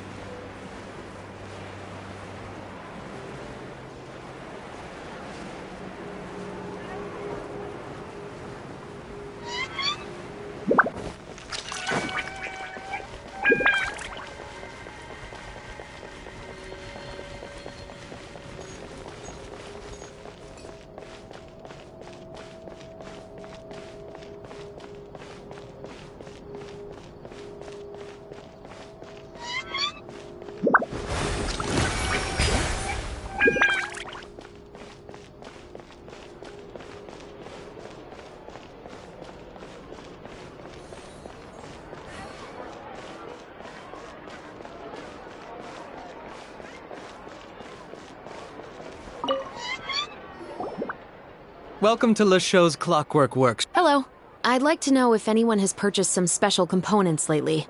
Welcome to Le Show's Clockwork Works. Hello. I'd like to know if anyone has purchased some special components lately.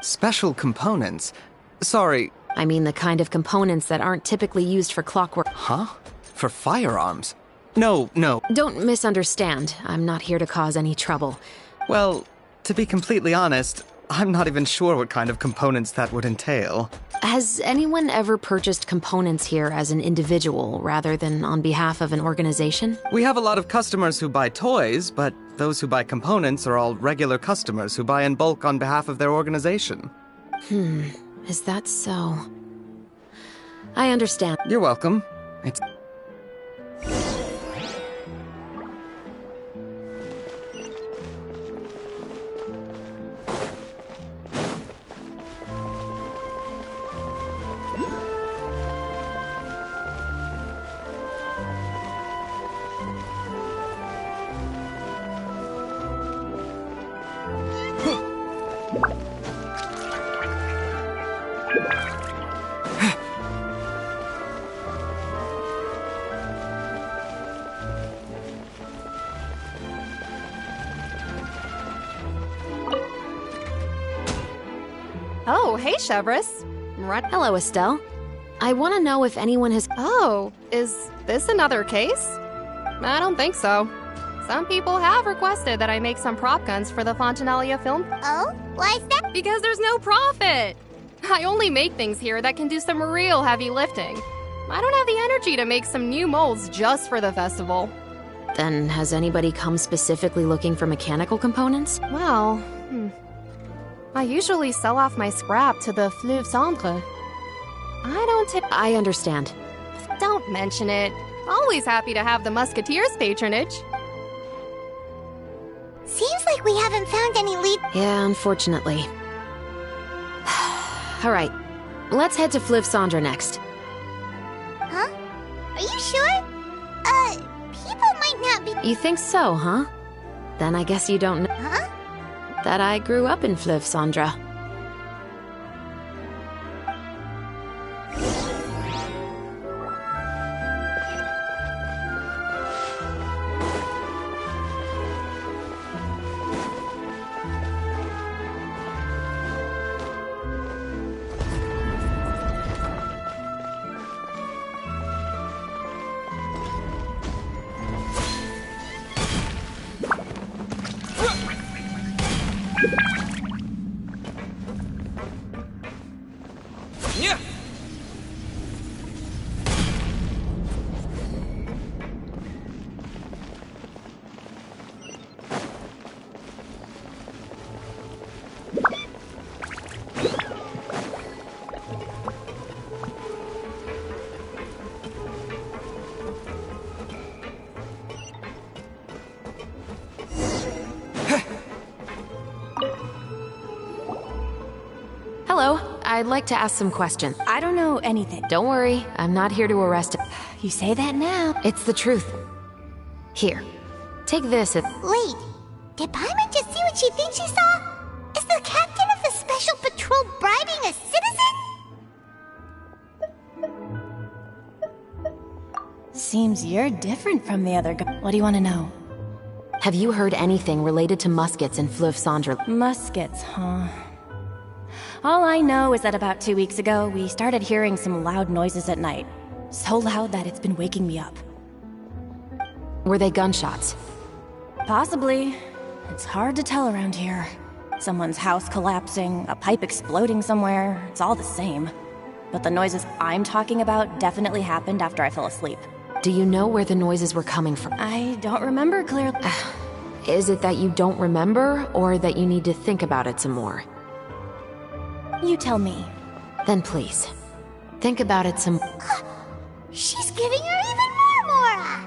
Special components? Sorry. I mean the kind of components that aren't typically used for clockwork. Huh? For firearms? No. Don't misunderstand. I'm not here to cause any trouble. Well, to be completely honest, I'm not even sure what kind of components that would entail. Has anyone ever purchased components here as an individual rather than on behalf of an organization? We have a lot of customers who buy toys, but those who buy components are all regular customers who buy in bulk on behalf of their organization. Is that so? I understand. You're welcome. It's... Oh, hey, Chevres. Hello, Estelle. I want to know if anyone has... Oh, is this another case? I don't think so. Some people have requested that I make some prop guns for the Fontenalia film. Oh? Why is that? Because there's no profit! I only make things here that can do some real heavy lifting. I don't have the energy to make some new molds just for the festival. Then has anybody come specifically looking for mechanical components? Well, I usually sell off my scrap to the Fleuve Centre. I understand. Don't mention it. Always happy to have the Musketeers' patronage. Seems like we haven't found any lead. Yeah, unfortunately. All right, let's head to Fleuve Centre next. Huh? Are you sure? People might not be... You think so, huh? Then I guess you don't know... Huh? That I grew up in Fleuve Centre. Yeah. Hello, I'd like to ask some questions. I don't know anything. Don't worry, I'm not here to arrest. You say that now. It's the truth. Here, take this. Wait, did Paimon just see what she thinks she saw? Is the captain of the special patrol bribing a citizen? Seems you're different from the other guy. What do you want to know? Have you heard anything related to muskets in Fleuve Cendre? Muskets, huh? All I know is that about 2 weeks ago, we started hearing some loud noises at night. So loud that it's been waking me up. Were they gunshots? Possibly. It's hard to tell around here. Someone's house collapsing, a pipe exploding somewhere, it's all the same. But the noises I'm talking about definitely happened after I fell asleep. Do you know where the noises were coming from? I don't remember clearly. Is it that you don't remember, or that you need to think about it some more? You tell me. Then please, think about it some... She's giving her even more Mora!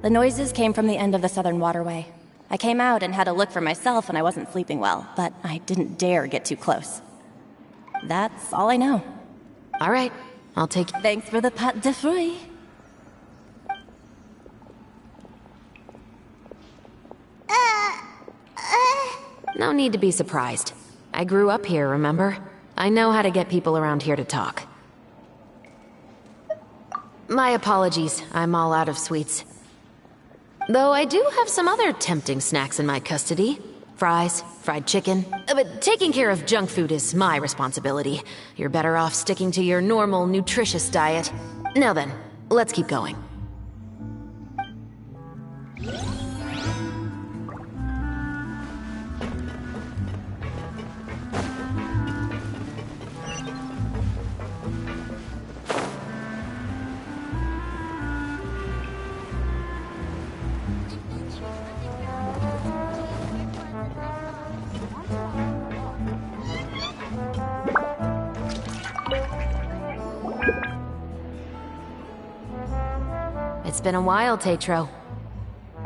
The noises came from the end of the Southern Waterway. I came out and had a look for myself when I wasn't sleeping well, but I didn't dare get too close. That's all I know. All right, I'll take... Thanks for the pâte de fruits. No need to be surprised. I grew up here, remember? I know how to get people around here to talk. My apologies, I'm all out of sweets. Though I do have some other tempting snacks in my custody. Fries, fried chicken. But taking care of junk food is my responsibility. You're better off sticking to your normal, nutritious diet. Now then, let's keep going. It's been a while, Tetro.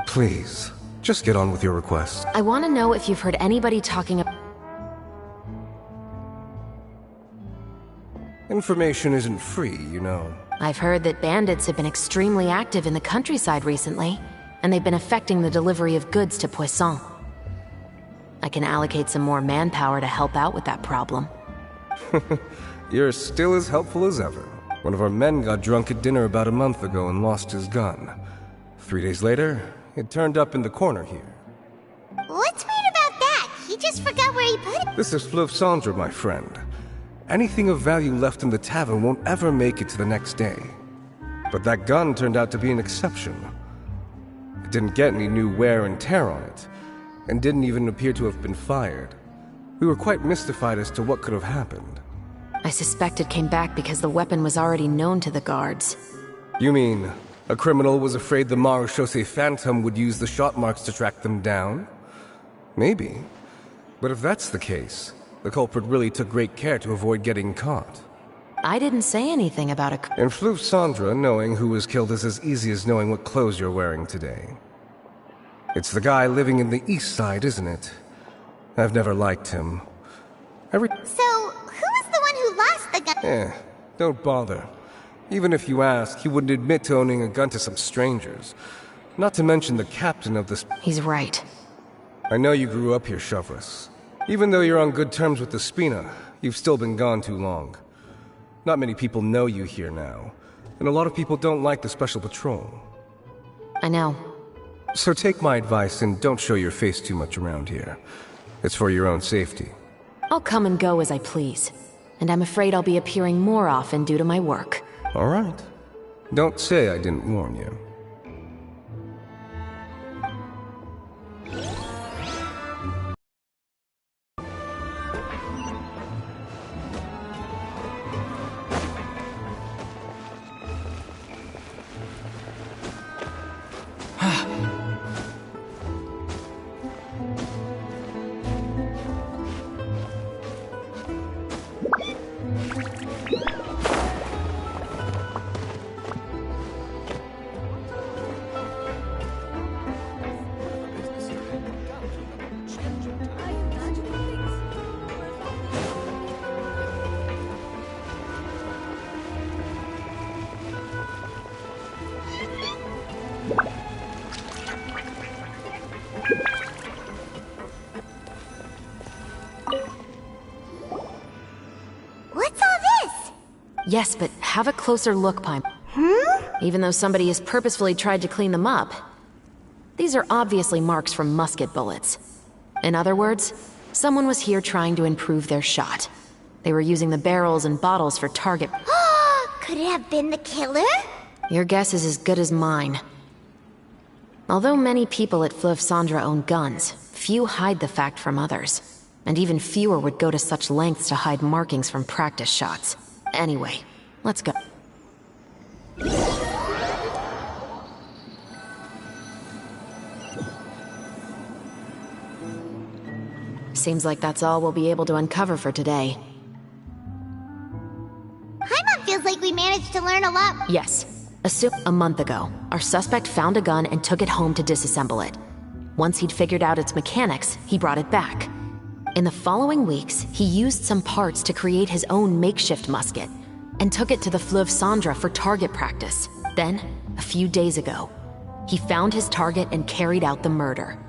Please, just get on with your request. I want to know if you've heard anybody talking about... Information isn't free, you know. I've heard that bandits have been extremely active in the countryside recently, and they've been affecting the delivery of goods to Poisson. I can allocate some more manpower to help out with that problem. You're still as helpful as ever. One of our men got drunk at dinner about a month ago and lost his gun. 3 days later, it turned up in the corner here. What's weird about that? He just forgot where he put it. This is Fleuve Cendre, my friend. Anything of value left in the tavern won't ever make it to the next day. But that gun turned out to be an exception. It didn't get any new wear and tear on it, and didn't even appear to have been fired. We were quite mystified as to what could have happened. I suspect it came back because the weapon was already known to the guards. You mean, a criminal was afraid the Marechaussee Phantom would use the shot marks to track them down? Maybe. But if that's the case, the culprit really took great care to avoid getting caught. I didn't say anything about a... In Fleuve Cendre, knowing who was killed is as easy as knowing what clothes you're wearing today. It's the guy living in the east side, isn't it? I've never liked him. So, who was the one who lost the gun? Don't bother. Even if you ask, he wouldn't admit to owning a gun to some strangers. Not to mention the captain of this... He's right. I know you grew up here, Chevreuse. Even though you're on good terms with the Spina, you've still been gone too long. Not many people know you here now, and a lot of people don't like the Special Patrol. I know. So take my advice and don't show your face too much around here. It's for your own safety. I'll come and go as I please, and I'm afraid I'll be appearing more often due to my work. All right. Don't say I didn't warn you. Yes, but have a closer look, Paimon. Even though somebody has purposefully tried to clean them up, these are obviously marks from musket bullets. In other words, someone was here trying to improve their shot. They were using the barrels and bottles for target. Could it have been the killer? Your guess is as good as mine. Although many people at Fleuve Cendres own guns, few hide the fact from others. And even fewer would go to such lengths to hide markings from practice shots. Anyway, let's go. Seems like that's all we'll be able to uncover for today. Paimon feels like we managed to learn a lot. Yes. A month ago, our suspect found a gun and took it home to disassemble it. Once he'd figured out its mechanics, he brought it back. In the following weeks, he used some parts to create his own makeshift musket and took it to the Fleuve Cendres for target practice. Then, a few days ago, he found his target and carried out the murder.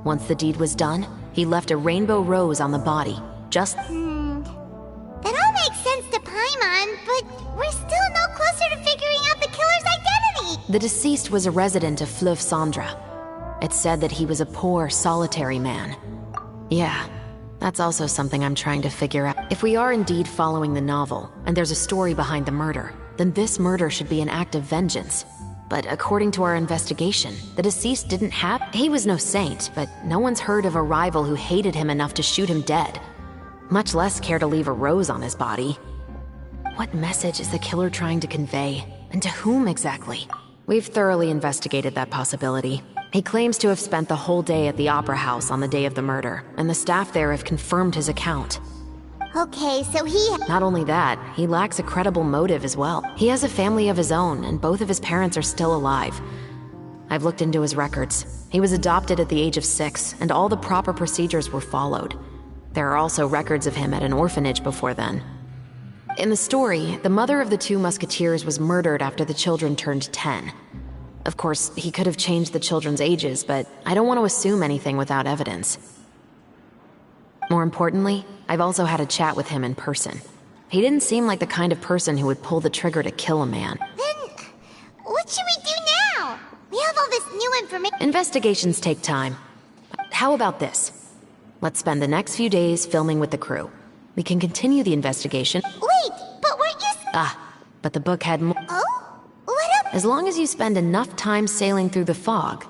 Once the deed was done, he left a rainbow rose on the body, just... That all makes sense to Paimon, but we're still no closer to figuring out the killer's identity! The deceased was a resident of Fleuve Cendres. It's said that he was a poor, solitary man. Yeah, that's also something I'm trying to figure out. If we are indeed following the novel, and there's a story behind the murder, then this murder should be an act of vengeance. But according to our investigation, the deceased didn't have... He was no saint, but no one's heard of a rival who hated him enough to shoot him dead. Much less care to leave a rose on his body. What message is the killer trying to convey? And to whom exactly? We've thoroughly investigated that possibility. He claims to have spent the whole day at the Opera House on the day of the murder, and the staff there have confirmed his account. Okay, so he... Not only that, he lacks a credible motive as well. He has a family of his own, and both of his parents are still alive. I've looked into his records. He was adopted at the age of 6, and all the proper procedures were followed. There are also records of him at an orphanage before then. In the story, the mother of the 2 musketeers was murdered after the children turned 10. Of course, he could have changed the children's ages, but I don't want to assume anything without evidence. More importantly, I've also had a chat with him in person. He didn't seem like the kind of person who would pull the trigger to kill a man. Then, what should we do now? We have all this new information. Investigations take time. How about this? Let's spend the next few days filming with the crew. We can continue the investigation. Wait, but weren't you... But the book had more... Oh? What up? As long as you spend enough time sailing through the fog,